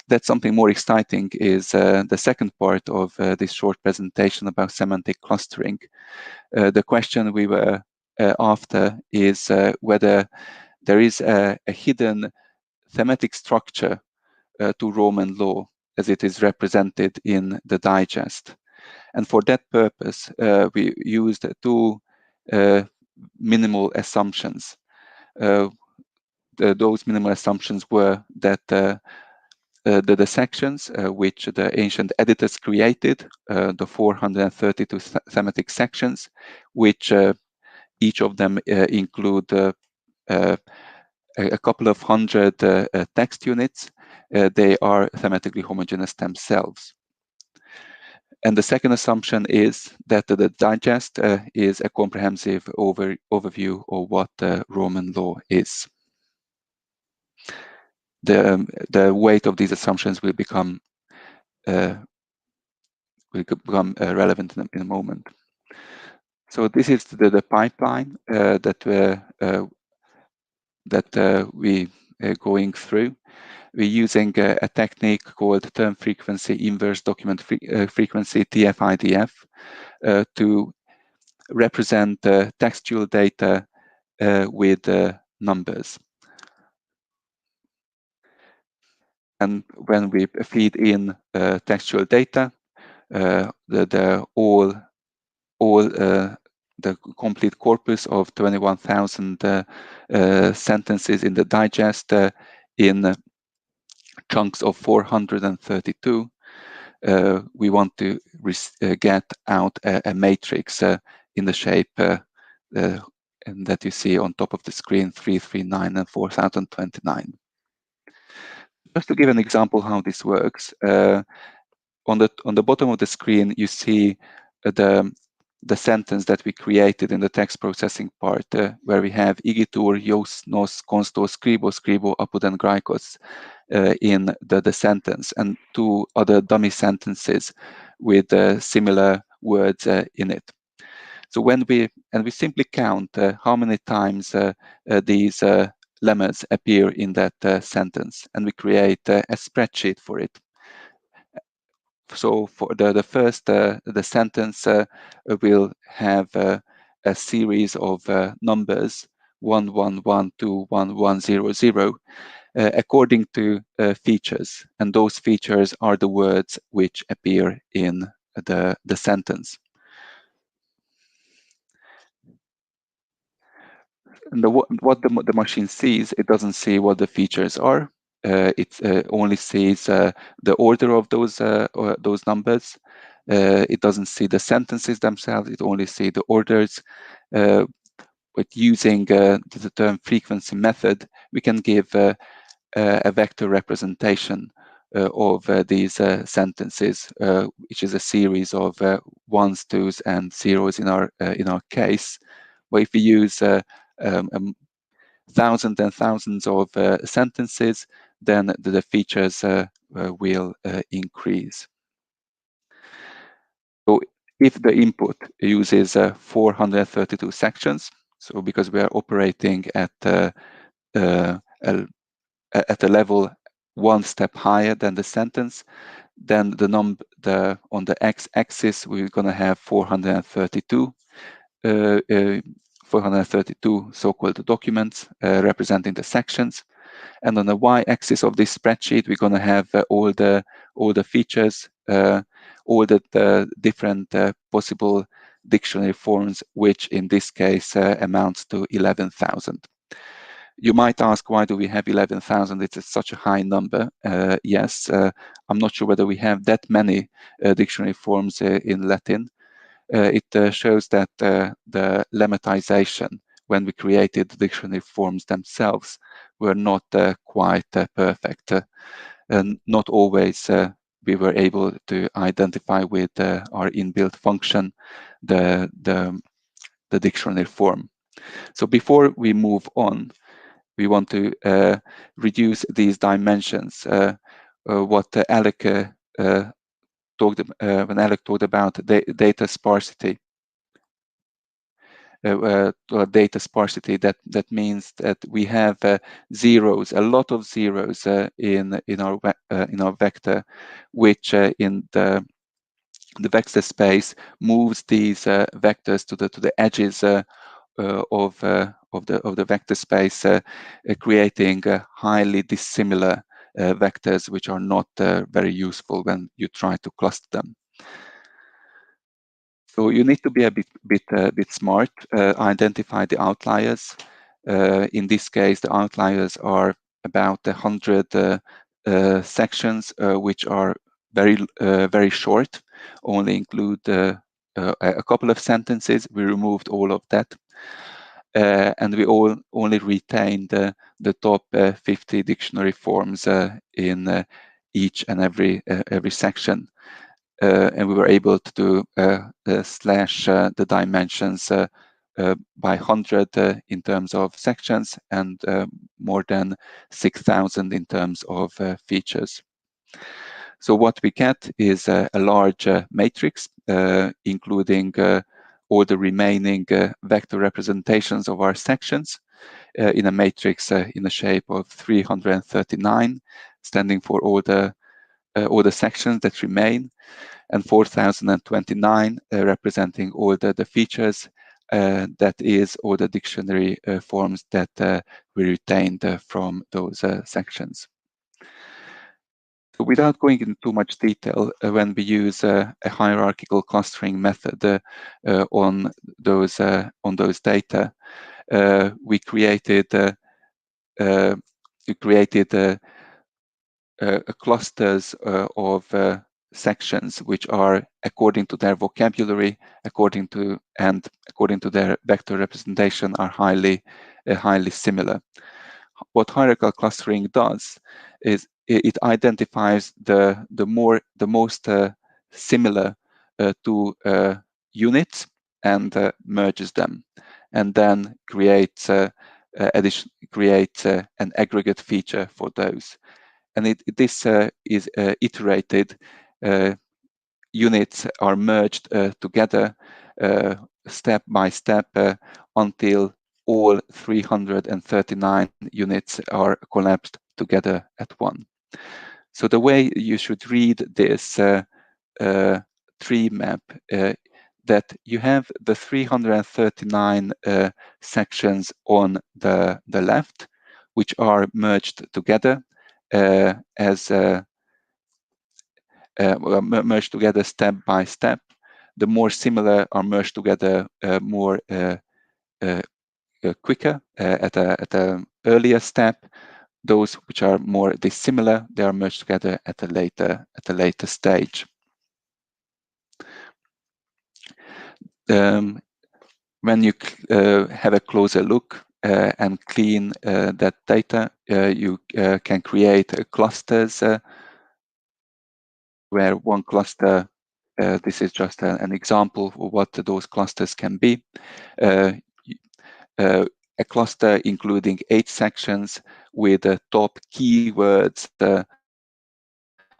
That something more exciting is the second part of this short presentation about semantic clustering. The question we were after is whether there is a hidden thematic structure to Roman law as it is represented in the digest. And for that purpose, we used two minimal assumptions. Those minimal assumptions were that the sections which the ancient editors created, the 432 thematic sections, which each of them include a couple of hundred text units, they are thematically homogeneous themselves. And the second assumption is that the digest is a comprehensive overview of what Roman law is. The weight of these assumptions will become relevant in a moment. So this is the pipeline that we are going through. We're using a technique called term frequency inverse document frequency, TF-IDF, to represent textual data with numbers. And when we feed in textual data, the complete corpus of 21,000 sentences in the digest in chunks of 432, we want to get out a matrix in the shape and that you see on top of the screen, 339 and 4029. Just to give an example how this works, on the bottom of the screen you see the sentence that we created in the text processing part, where we have igitur, ios, nos, konstos, skribo, apud and graikos in the sentence, and two other dummy sentences with similar words in it. So when we simply count how many times these lemmas appear in that sentence, and we create a spreadsheet for it. So for the first, the sentence will have a series of numbers 111 to 1100 according to features, and those features are the words which appear in the sentence. And what the machine sees, it doesn't see what the features are. It only sees the order of those numbers. It doesn't see the sentences themselves. It only sees the orders. But using the term frequency method, we can give a vector representation of these sentences, which is a series of ones, twos, and zeros in our case. But if we use thousands and thousands of sentences, then the features will increase. So if the input uses 432 sections, so because we are operating at a level one step higher than the sentence, then on the x-axis we're going to have 432 so-called documents representing the sections, and on the y-axis of this spreadsheet we're going to have all the features, all the different possible dictionary forms, which in this case amounts to 11,000. You might ask, why do we have 11,000? It's such a high number. Yes, I'm not sure whether we have that many dictionary forms in Latin. It shows that the lemmatization, when we created the dictionary forms themselves, were not quite perfect. And not always we were able to identify with our inbuilt function the dictionary form. So before we move on, we want to reduce these dimensions. What Alek when Alek talked about data sparsity. data sparsity. That means that we have zeros, a lot of zeros in our vector, which in the vector space moves these vectors to the edges of the vector space, creating highly dissimilar vectors, which are not very useful when you try to cluster them. So you need to be a bit smart, identify the outliers. In this case, the outliers are about 100 sections, which are very short, only include a couple of sentences. We removed all of that. And we only retained the top 50 dictionary forms in each and every section. And we were able to slash the dimensions by 100 in terms of sections, and more than 6,000 in terms of features. So what we get is a large matrix, including all the remaining vector representations of our sections in a matrix in the shape of 339, standing for all the sections that remain, and 4029 representing all the features, that is all the dictionary forms that we retained from those sections. So without going into too much detail, when we use a hierarchical clustering method on those data, we created clusters of sections which are, according to their vocabulary, according to their vector representation, are highly similar. What hierarchical clustering does is it identifies the most similar two units and merges them, and then creates an aggregate feature for those. And this is iterated. Units are merged together step by step until all 339 units are collapsed together at one. So the way you should read this tree map, that you have the 339 sections on the left, which are merged together merged together step by step. The more similar are merged together more quicker at an earlier step. Those which are more dissimilar, they are merged together at a later stage. When you have a closer look and clean that data, you can create clusters where one cluster, this is just an example of what those clusters can be. A cluster including 8 sections with the top keywords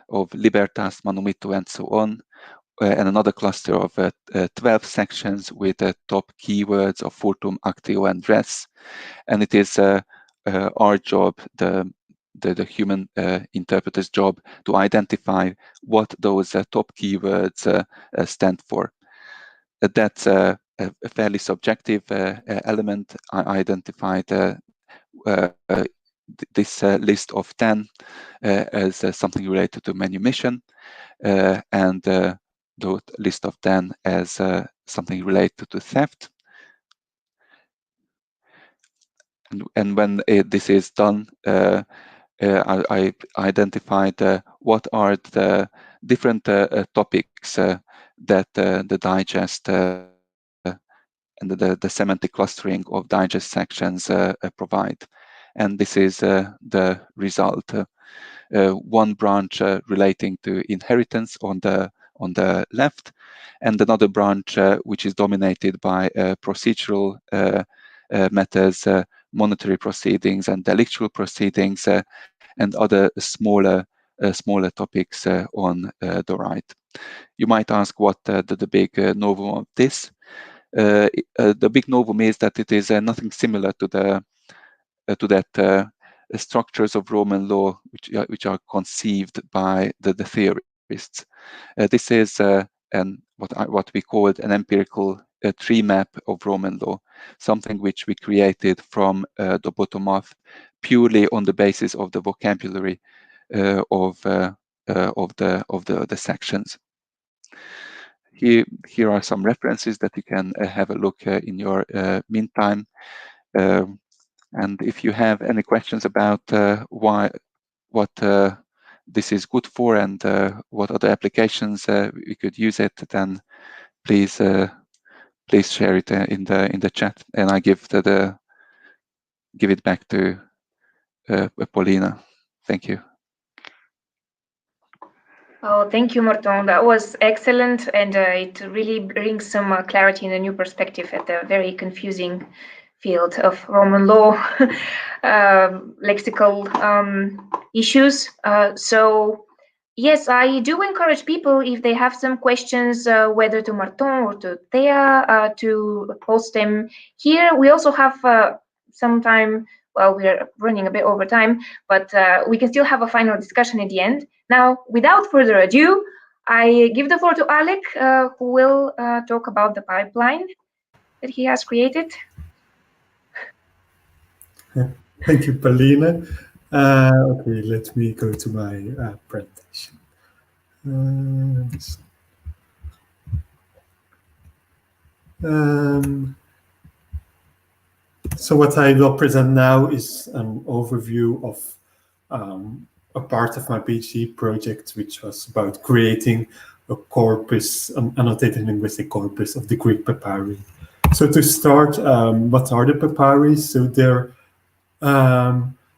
of libertas, manumito, and so on, and another cluster of 12 sections with the top keywords of furtum, actio, and res. And it is our job, the human interpreter's job, to identify what those top keywords stand for. That's a fairly subjective element. I identified this list of 10 as something related to manumission, and the list of 10 as something related to theft. And when this is done, I identified what are the different topics that the digest and the semantic clustering of digest sections provide. And this is the result. One branch relating to inheritance on the left, and another branch which is dominated by procedural matters, monetary proceedings, and delictual proceedings, and other smaller topics on the right. You might ask what the big novum of this. the big novum is that it is nothing similar to that structures of Roman law which are conceived by the theorists. This is what we called an empirical tree map of Roman law, something which we created from the bottom up, purely on the basis of the vocabulary of the sections. Here are some references that you can have a look in your meantime. And if you have any questions about what this is good for and what other applications we could use it, then please share it in the chat, and I give it back to Paulina. Thank you. Oh, thank you, Marton. That was excellent, and it really brings some clarity and a new perspective at the very confusing field of Roman law lexical issues. So yes, I do encourage people, if they have some questions, whether to Marton or to Thea, to post them here. We also have some time. Well, we're running a bit over time, but we can still have a final discussion at the end. Now, without further ado, I give the floor to Alek, who will talk about the pipeline that he has created. Thank you, Paulina. Okay, let me go to my presentation. So what I will present now is an overview of a part of my PhD project, which was about creating a corpus, an annotated linguistic corpus of the Greek papyri. So to start, what are the papyri? So they're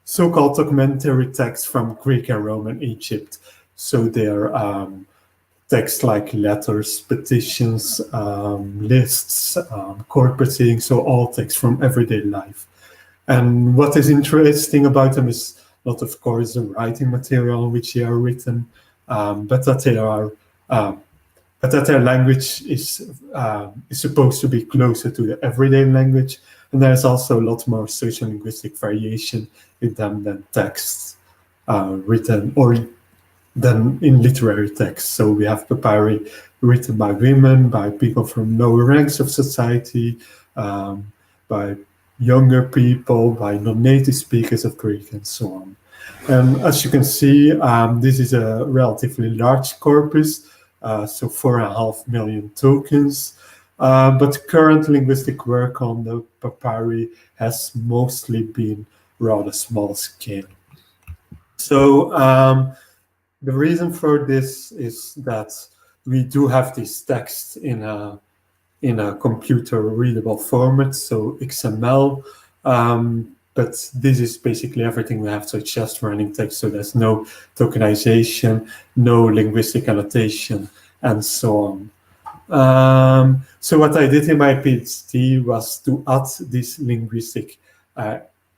so-called documentary texts from Greek and Roman Egypt. So they're texts like letters, petitions, lists, court proceedings, so all texts from everyday life. And what is interesting about them is not, of course, the writing material in which they are written, but that they are, but that their language is supposed to be closer to the everyday language. And there's also a lot more social linguistic variation in them than texts written or than in literary texts. So we have papyri written by women, by people from lower ranks of society, by younger people, by non-native speakers of Greek, and so on. And as you can see, this is a relatively large corpus, so 4.5 million tokens. But current linguistic work on the papyri has mostly been rather small scale. So the reason for this is that we do have these texts in a computer readable format, so XML, but this is basically everything we have, so it's just running text, so there's no tokenization, no linguistic annotation, and so on. So what I did in my PhD was to add this linguistic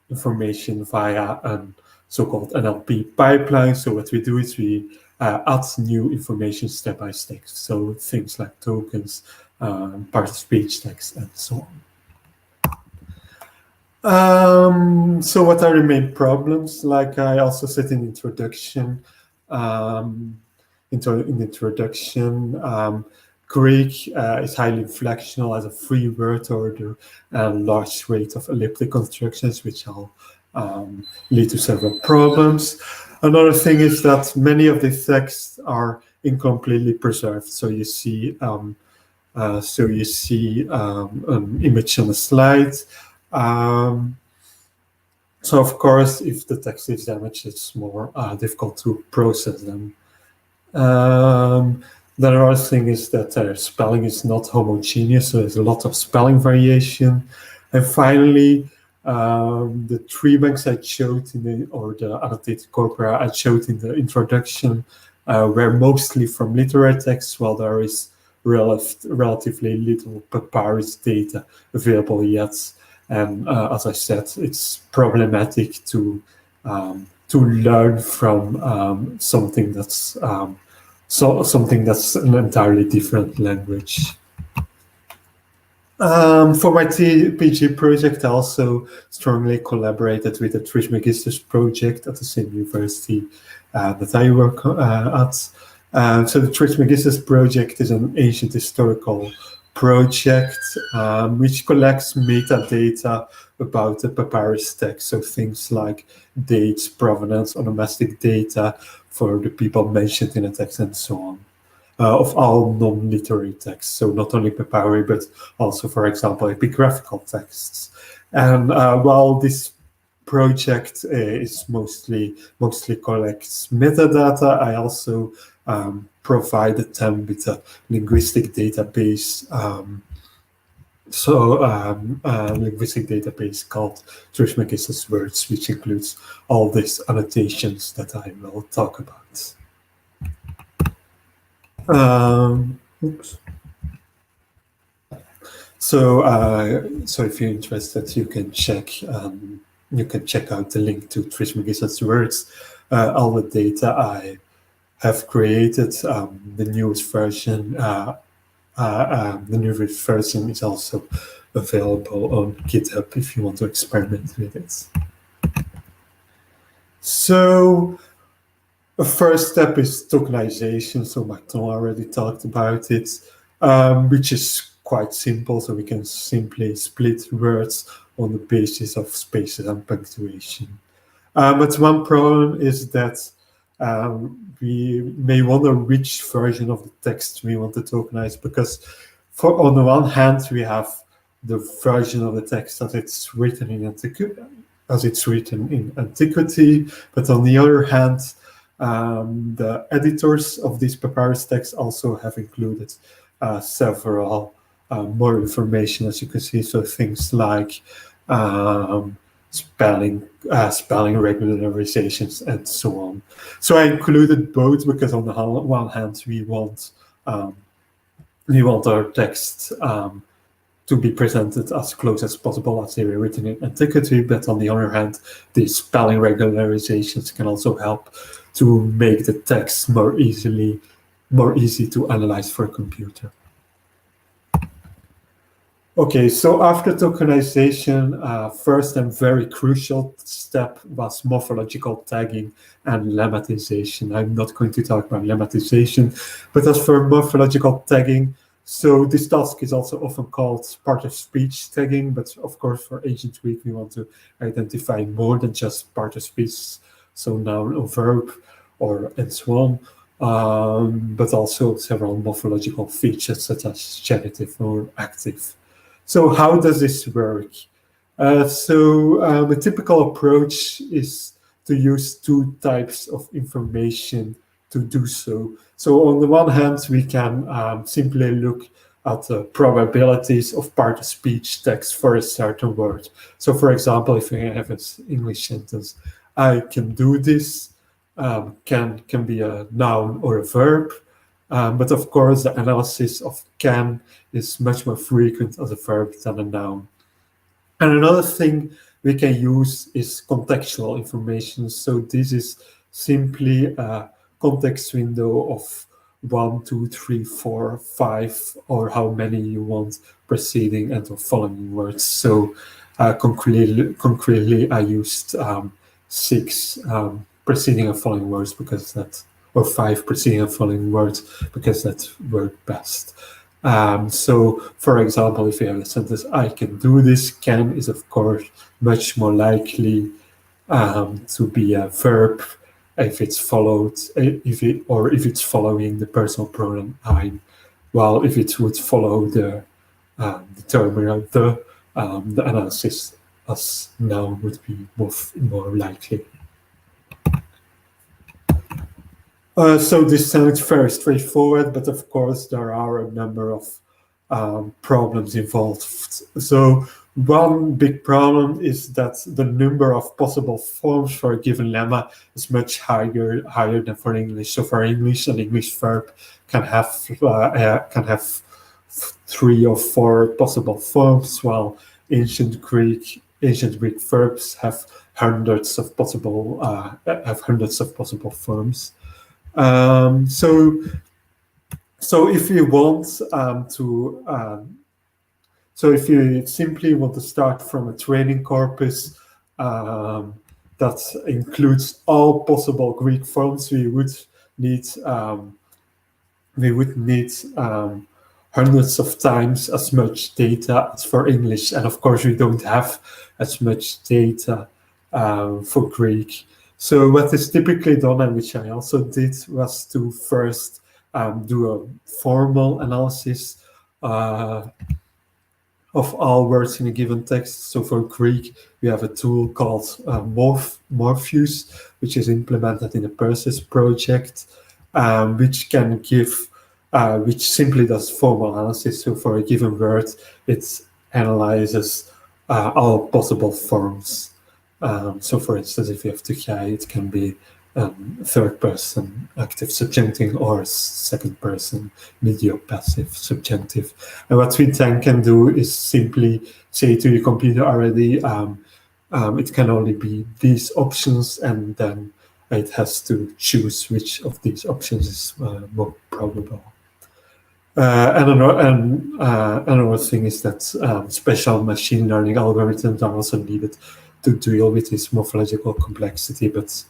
information via an so-called NLP pipeline. So what we do is we add new information step by step. So things like tokens, part of speech text, and so on. So what are the main problems? Like I also said in introduction, Greek is highly inflectional, has a free word order and large rate of elliptic constructions, which I'll lead to several problems. Another thing is that many of these texts are incompletely preserved. So you see, an image on a slide. So of course, if the text is damaged, it's more difficult to process them. The other thing is that their spelling is not homogeneous, so there's a lot of spelling variation. And finally, the tree banks I showed or the annotated corpora I showed in the introduction were mostly from literary texts, while there is relatively little papyrus data available yet. And as I said, it's problematic to learn from something that's an entirely different language. For my PG project, I also strongly collaborated with the Keersmaekers project at the same university that I work at. So the Keersmaekers project is an ancient historical project which collects metadata about the papyrus text, so things like dates, provenance, onomastic data for the people mentioned in the text, and so on. Of all non-literary texts, so not only papyri, but also, for example, epigraphical texts. And while this project is mostly collects metadata, I also provided them with a linguistic database. Linguistic database called Keersmaekers words, which includes all these annotations that I will talk about. Oops. So if you're interested, you can check out the link to Keersmaekers words. All the data I have created. The newest version, is also available on GitHub if you want to experiment with it. So the first step is tokenization. So Marton already talked about it, which is quite simple. So we can simply split words on the basis of spaces and punctuation. But one problem is that we may wonder which version of the text we want to tokenize, because on the one hand we have the version of the text as it's written in antiquity, but on the other hand, the editors of these papyrus texts also have included several more information, as you can see. So things like spelling regularizations and so on. So I included both because on the one hand we want our text to be presented as close as possible as they were written in antiquity, but on the other hand, these spelling regularizations can also help to make the text more easy to analyze for a computer. Okay, so after tokenization, first and very crucial step was morphological tagging and lemmatization. I'm not going to talk about lemmatization, but as for morphological tagging, so this task is also often called part of speech tagging, but of course for Ancient Greek we want to identify more than just part of speech, so noun or verb and so on, but also several morphological features such as genitive or active. So how does this work? A typical approach is to use two types of information to do so. So on the one hand, we can simply look at the probabilities of part of speech text for a certain word. So for example, if we have an English sentence, I can do this, can be a noun or a verb. But of course, the analysis of can is much more frequent as a verb than a noun. And another thing we can use is contextual information. So this is simply a context window of 1, 2, 3, 4, 5, or how many you want preceding and or following words. So concretely, I used 6 preceding and following words because that, or 5 preceding and following words because that worked best. So, for example, if you have a sentence, I can do this, can is of course much more likely to be a verb if it's followed, if it's following the personal pronoun I, while if it would follow the terminal the analysis as noun would be more likely. So this sounds very straightforward, but of course there are a number of problems involved. So one big problem is that the number of possible forms for a given lemma is much higher than for English. So for English, an English verb can have 3 or 4 possible forms, while ancient Greek verbs have hundreds of possible forms. So if you want So if you simply want to start from a training corpus that includes all possible Greek forms, we would need hundreds of times as much data as for English, and of course we don't have as much data for Greek. So what is typically done, and which I also did, was to first do a formal analysis of all words in a given text. So for Greek, we have a tool called Morpheus, which is implemented in a Persis project, which can give, which simply does formal analysis. So for a given word, it analyzes all possible forms. So for instance, if you have Thea, it can be third person active subjunctive or second person medial passive subjunctive. And what we then can do is simply say to the computer already, it can only be these options, and then it has to choose which of these options is more probable. Another thing is that special machine learning algorithms are also needed to deal with this morphological complexity, but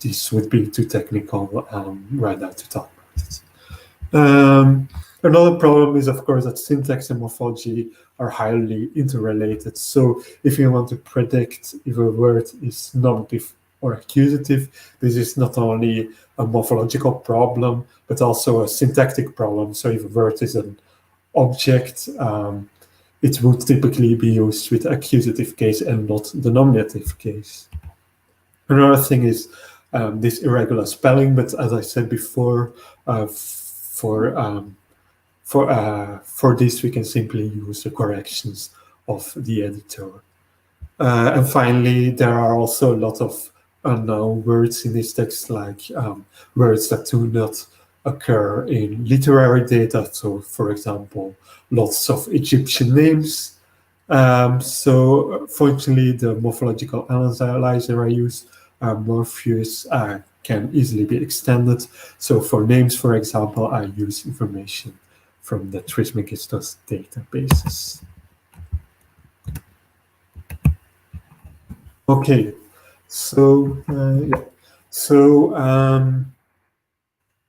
this would be too technical right now to talk about it. Another problem is, of course, that syntax and morphology are highly interrelated. So if you want to predict if a word is nominative or accusative, this is not only a morphological problem, but also a syntactic problem. So if a word is an object, it would typically be used with accusative case and not the nominative case. Another thing is this irregular spelling, but as I said before, for this we can simply use the corrections of the editor. And finally, there are also a lot of unknown words in this text, like words that do not occur in literary data. So, for example, lots of Egyptian names. So, fortunately, the morphological analyzer I use, Morpheus, can easily be extended. So, for names, for example, I use information from the Keersmaekers databases. Okay, so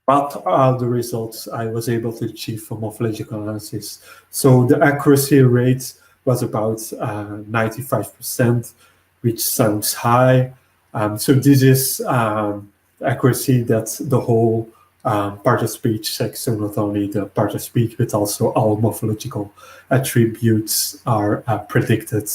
what are the results I was able to achieve for morphological analysis? So the accuracy rate was about 95%, which sounds high. So this is accuracy that the whole part of speech checks, so not only the part of speech, but also all morphological attributes are predicted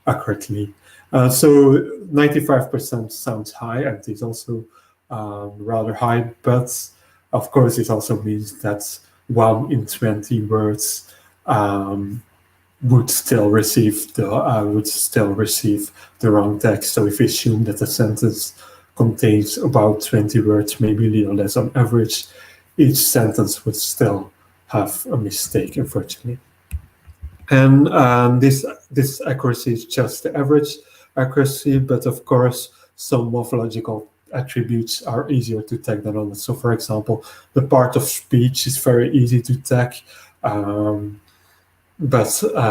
accurately. So 95% sounds high, and it's also rather high, but of course it also means that 1 in 20 words would still receive the wrong text. So if we assume that a sentence contains about 20 words, maybe a little less on average, each sentence would still have a mistake, unfortunately. And this accuracy is just the average accuracy, but of course some morphological attributes are easier to tag than others. So for example, the part of speech is very easy to tag, but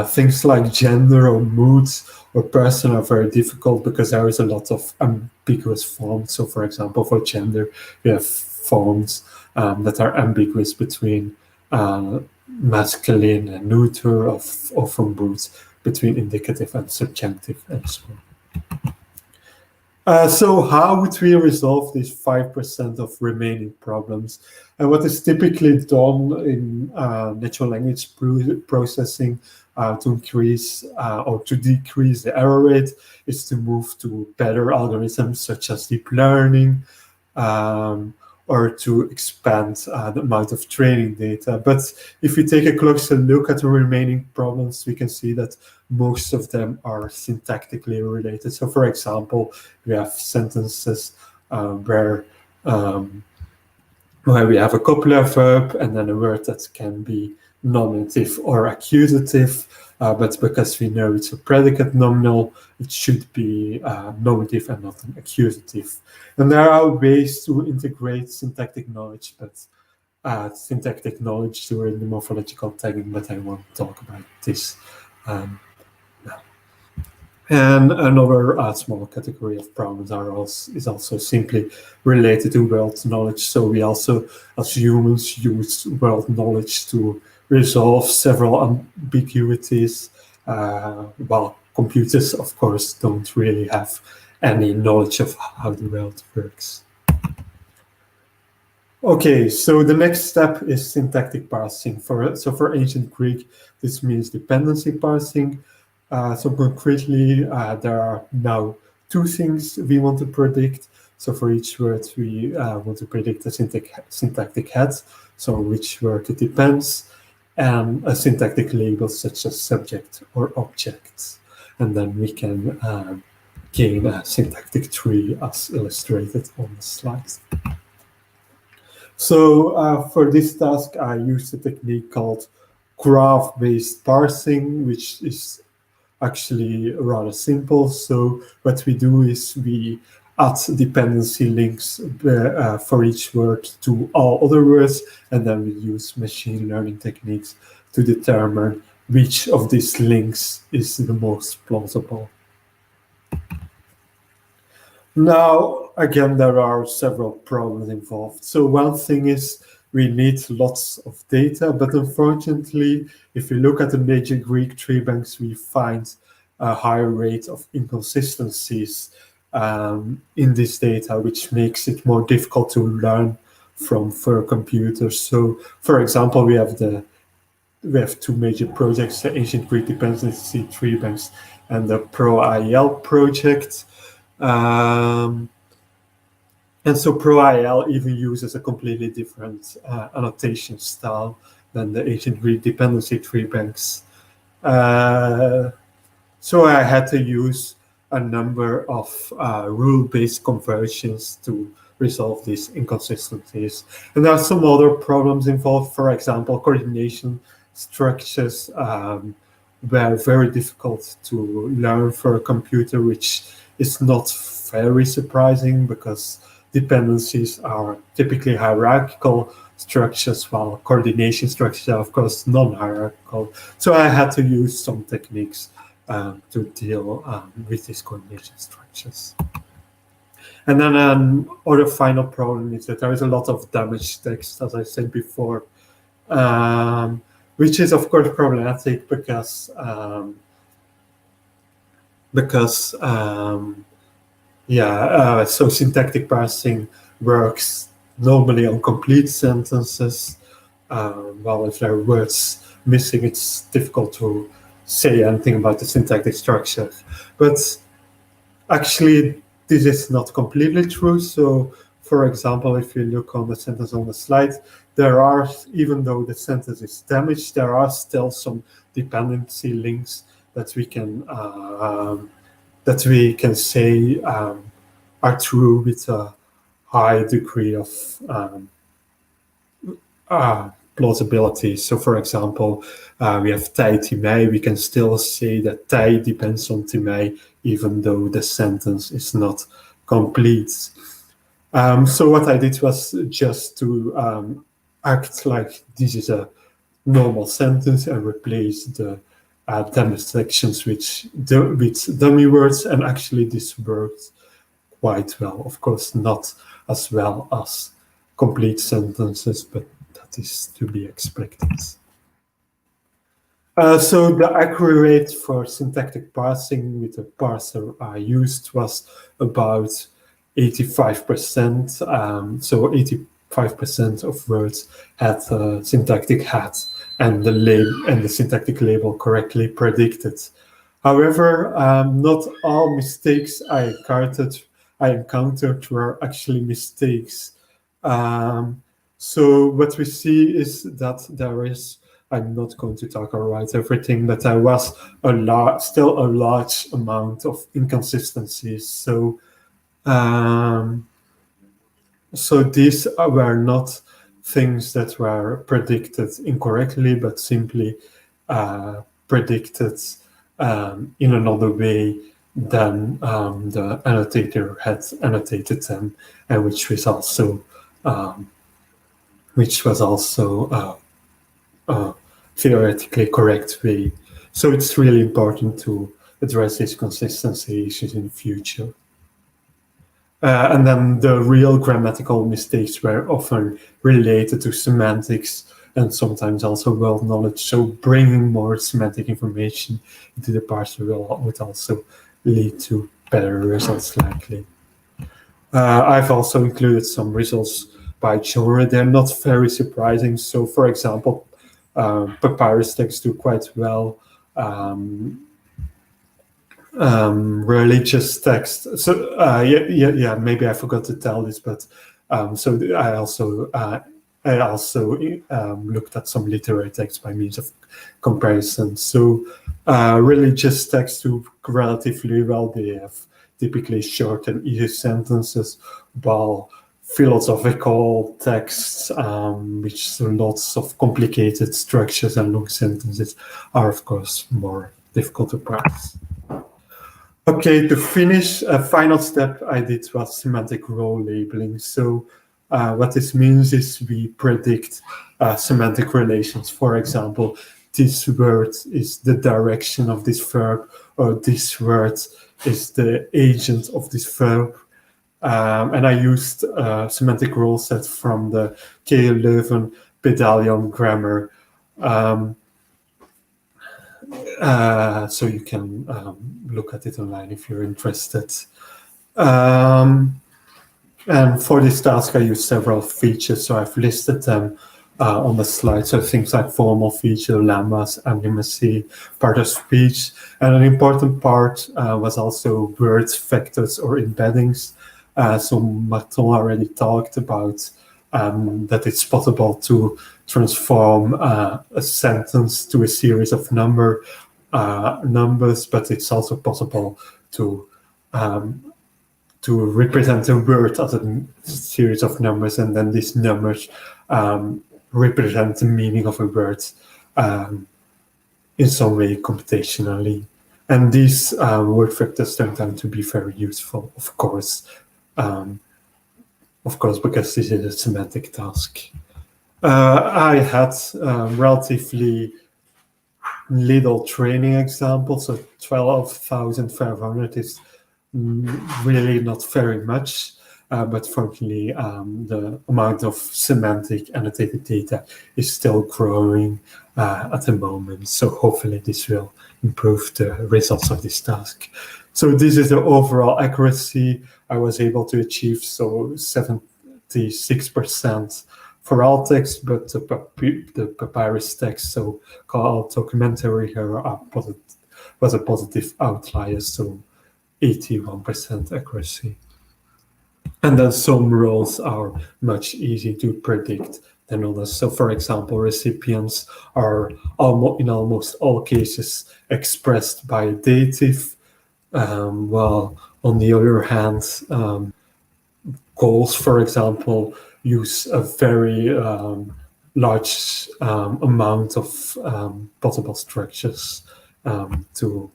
things like gender or mood or person are very difficult because there is a lot of ambiguous forms. So for example, for gender, we have forms that are ambiguous between masculine and neuter, or from mood between indicative and subjunctive, and so on. So how would we resolve these 5% of remaining problems? And what is typically done in natural language processing to increase or to decrease the error rate is to move to better algorithms such as deep learning, or to expand the amount of training data. But if we take a closer look at the remaining problems, we can see that most of them are syntactically related. So for example, we have sentences where we have a copular verb and then a word that can be nominative or accusative, but because we know it's a predicate nominal, it should be nominative and not an accusative. And there are ways to integrate syntactic knowledge, but syntactic knowledge during the morphological tagging, but I won't talk about this now. And another small category of problems is also simply related to world knowledge. So we also, as humans, use world knowledge to resolve several ambiguities, while computers, of course, don't really have any knowledge of how the world works. Okay, so the next step is syntactic parsing. So for ancient Greek, this means dependency parsing. So concretely, there are now two things we want to predict. So for each word, we want to predict a syntactic head, so which word it depends, and a syntactic label such as subject or object. And then we can gain a syntactic tree as illustrated on the slide. So for this task, I used a technique called graph-based parsing, which is actually rather simple. So what we do is we add dependency links for each word to all other words, and then we use machine learning techniques to determine which of these links is the most plausible. Now, again, there are several problems involved. So one thing is we need lots of data, but unfortunately, if you look at the major Greek tree banks, we find a higher rate of inconsistencies in this data, which makes it more difficult to learn from for computers. So, for example, we have two major projects: the Ancient Greek Dependency Tree Banks and the ProIEL project. And so ProIEL even uses a completely different annotation style than the Ancient Greek Dependency Tree Banks. So I had to use a number of rule-based conversions to resolve these inconsistencies. And there are some other problems involved. For example, coordination structures were very difficult to learn for a computer, which is not very surprising because dependencies are typically hierarchical structures, while coordination structures are, of course, non-hierarchical. So I had to use some techniques to deal with these coordination structures. And then other final problem is that there is a lot of damaged text, as I said before, which is, of course, problematic because so syntactic parsing works normally on complete sentences, while if there are words missing, it's difficult to say anything about the syntactic structure. But actually, this is not completely true. So, for example, if you look on the sentence on the slide, there are, even though the sentence is damaged, there are still some dependency links that we can say are true with a high degree of plausibility. So, for example, we have Thea Timei. We can still say that Thea depends on Timei, even though the sentence is not complete. So what I did was just to act like this is a normal sentence and replace the damaged sections with dummy words, and actually this worked quite well. Of course, not as well as complete sentences, but that is to be expected. So the accuracy rate for syntactic parsing with the parser I used was about 85%. So 85% of words had syntactic head and the syntactic label correctly predicted. However, not all mistakes I encountered were actually mistakes. So what we see is that there is, I'm not going to talk or write everything, but there was still a large amount of inconsistencies. So these were not things that were predicted incorrectly, but simply predicted in another way than the annotator had annotated them, and which was also which was also a theoretically correct way. So it's really important to address these consistency issues in the future. And then the real grammatical mistakes were often related to semantics and sometimes also world knowledge. So bringing more semantic information into the parser would also lead to better results likely. I've also included some results by genre. They're not very surprising. So for example, papyrus texts do quite well. Religious text. So yeah. Maybe I forgot to tell this, but so I also looked at some literary texts by means of comparison. So religious texts do relatively well. They have typically short and easy sentences, while philosophical texts, which lots of complicated structures and long sentences, are of course more difficult to parse. Okay, to finish, a final step I did was semantic role labeling. So what this means is we predict semantic relations. For example, this word is the direction of this verb, or this word is the agent of this verb. And I used a semantic role set from the Leuven Pedalion grammar. So you can look at it online if you're interested. And for this task, I used several features, so I've listed them on the slide. So things like formal feature, lemmas, animacy, part of speech. And an important part was also words, vectors, or embeddings. So Marton already talked about that it's possible to transform a sentence to a series of numbers, but it's also possible to represent a word as a series of numbers, and then these numbers represent the meaning of a word in some way computationally. And these word vectors turn out to be very useful, of course, because this is a semantic task. I had relatively little training examples, so 12,500 is really not very much, but fortunately the amount of semantic annotated data is still growing at the moment, so hopefully this will improve the results of this task. So this is the overall accuracy I was able to achieve, so 76% for all text, but the papyrus text, so called documentary here, was a positive outlier, so 81% accuracy. And then some roles are much easier to predict than others. So for example, recipients are in almost all cases expressed by a dative, while on the other hand, goals, for example, use a very large amount of possible structures to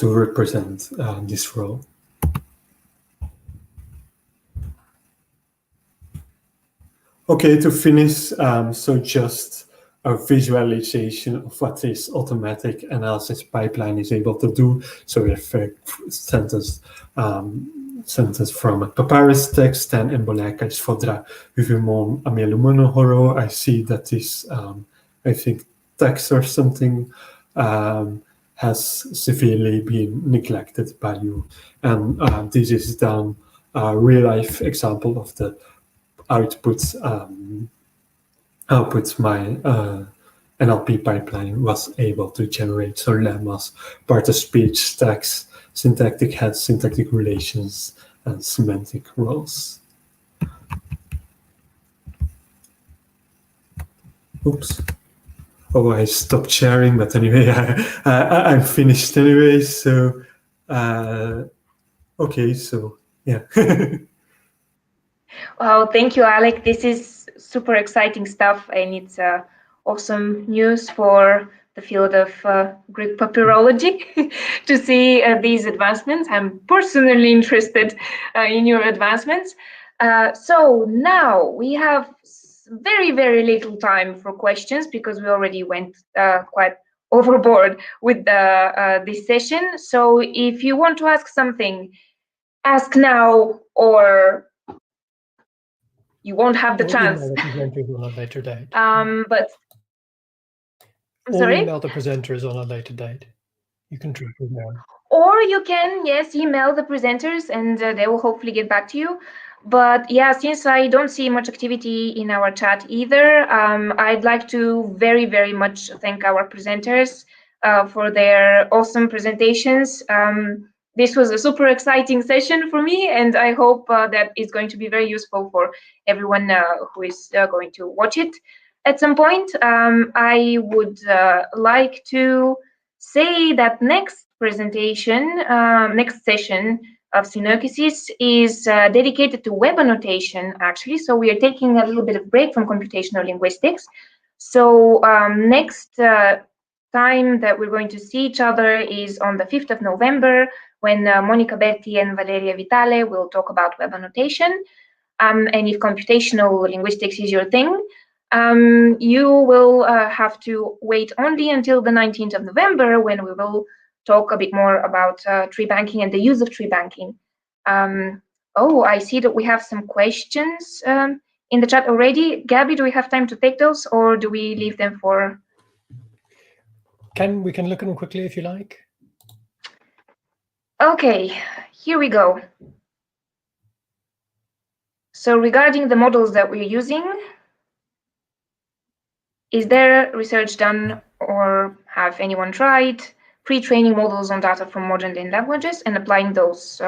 represent this role. Okay, to finish, so just a visualization of what this automatic analysis pipeline is able to do. So we have a sentence from a papyrus text, and emboleka is fodra uvimon amelumuno horo. I see that this, I think, text or something has severely been neglected by you. And this is then a real-life example of the outputs my NLP pipeline was able to generate. So lemmas, part of speech, text, syntactic heads, syntactic relations, and semantic roles. Oops. Oh, I stopped sharing, but anyway, I'm finished anyway. So, okay, so yeah. Wow, thank you, Alek. This is super exciting stuff, and it's awesome news for the field of Greek papyrology to see these advancements. I'm personally interested in your advancements. So now we have very, very little time for questions because we already went quite overboard with this session. So if you want to ask something, ask now, or you won't have the chance. Email the presenters on a later date. But I'm or sorry? email the presenters on a later date. You can treat them now. Or you can, yes, email the presenters and they will hopefully get back to you. But yeah, since I don't see much activity in our chat either, I'd like to very, very much thank our presenters for their awesome presentations. This was a super exciting session for me, and I hope that it's going to be very useful for everyone who is going to watch it at some point. I would like to say that next presentation, next session of Sunoikisis is dedicated to web annotation, actually. So we are taking a little bit of break from computational linguistics. So next time that we're going to see each other is on the 5th of November, when Monica Berti and Valeria Vitale will talk about web annotation. And if computational linguistics is your thing, you will have to wait only until the 19th of November, when we will talk a bit more about tree banking and the use of tree banking. Oh, I see that we have some questions in the chat already. Gabby, do we have time to take those, or do we leave them for? We can look at them quickly if you like. Okay, here we go. So regarding the models that we're using, is there research done, or have anyone tried pre-training models on data from modern day languages and applying those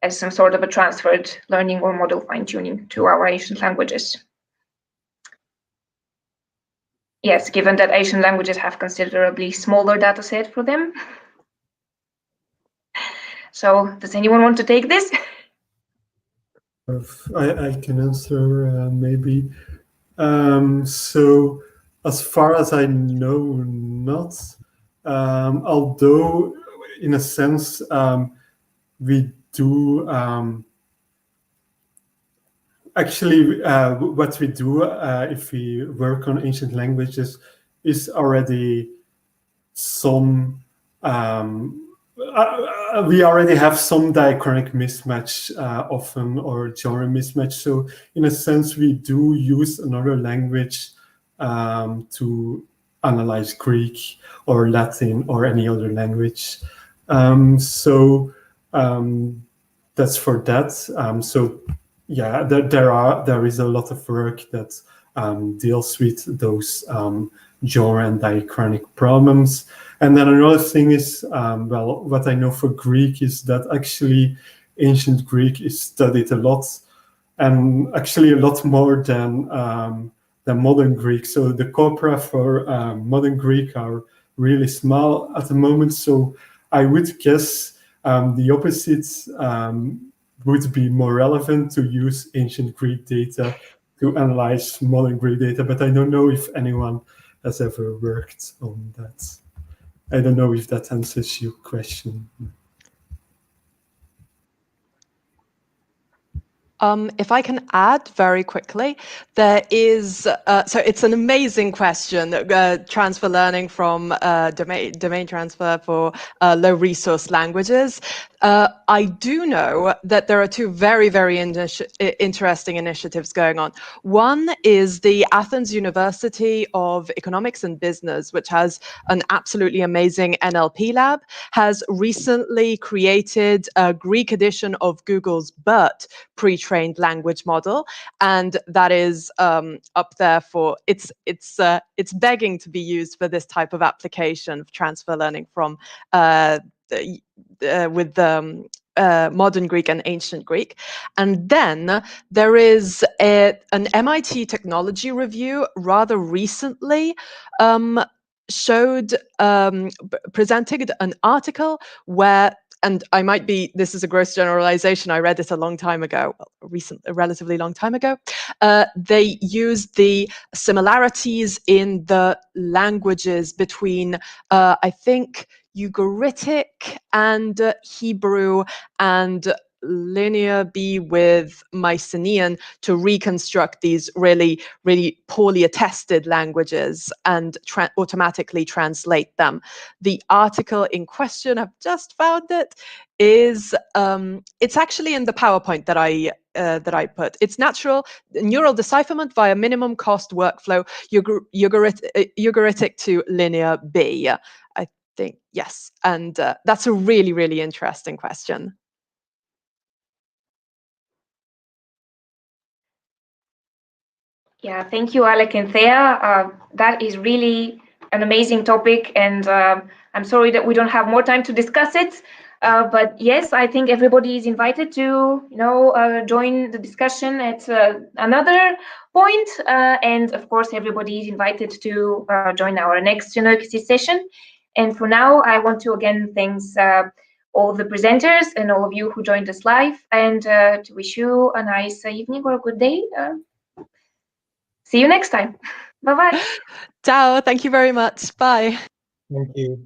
as some sort of a transferred learning or model fine-tuning to our ancient languages? Yes, given that Asian languages have considerably smaller data set for them. So does anyone want to take this? I can answer maybe. So as far as I know, not. Although, in a sense, we do actually what we do if we work on ancient languages is already some. We already have some diachronic mismatch often, or genre mismatch. So in a sense, we do use another language to analyze Greek or Latin or any other language. So that's for that. So yeah, there is a lot of work that deals with those genre and diachronic problems. And then another thing is, well, what I know for Greek is that actually ancient Greek is studied a lot, and actually a lot more than modern Greek. So the corpora for modern Greek are really small at the moment. So I would guess the opposite would be more relevant, to use ancient Greek data to analyze modern Greek data. But I don't know if anyone has ever worked on that. I don't know if that answers your question. If I can add very quickly, there is, so it's an amazing question, transfer learning from domain transfer for low resource languages. I do know that there are two very, very interesting initiatives going on. One is the Athens University of Economics and Business, which has an absolutely amazing NLP lab, has recently created a Greek edition of Google's BERT pre-trained language model, and that is up there for it's begging to be used for this type of application of transfer learning from modern Greek and ancient Greek. And then there is an MIT technology review rather recently presented an article where, and I might be, this is a gross generalization, I read it a long time ago, a relatively long time ago. They used the similarities in the languages between, I think, Ugaritic and Hebrew and linear B with Mycenaean to reconstruct these really, really poorly attested languages and automatically translate them. The article in question, I've just found it, is it's actually in the PowerPoint that I put. It's neural decipherment via minimum cost workflow, eugoristic to linear B. I think, yes, and that's a really, really interesting question. Yeah, thank you, Alek and Thea. That is really an amazing topic, and I'm sorry that we don't have more time to discuss it. But yes, I think everybody is invited to, join the discussion at another point. And of course, everybody is invited to join our next Sunoikisis session. And for now, I want to again thank all the presenters and all of you who joined us live, and to wish you a nice evening or a good day. See you next time. Bye-bye. Ciao. Thank you very much. Bye. Thank you.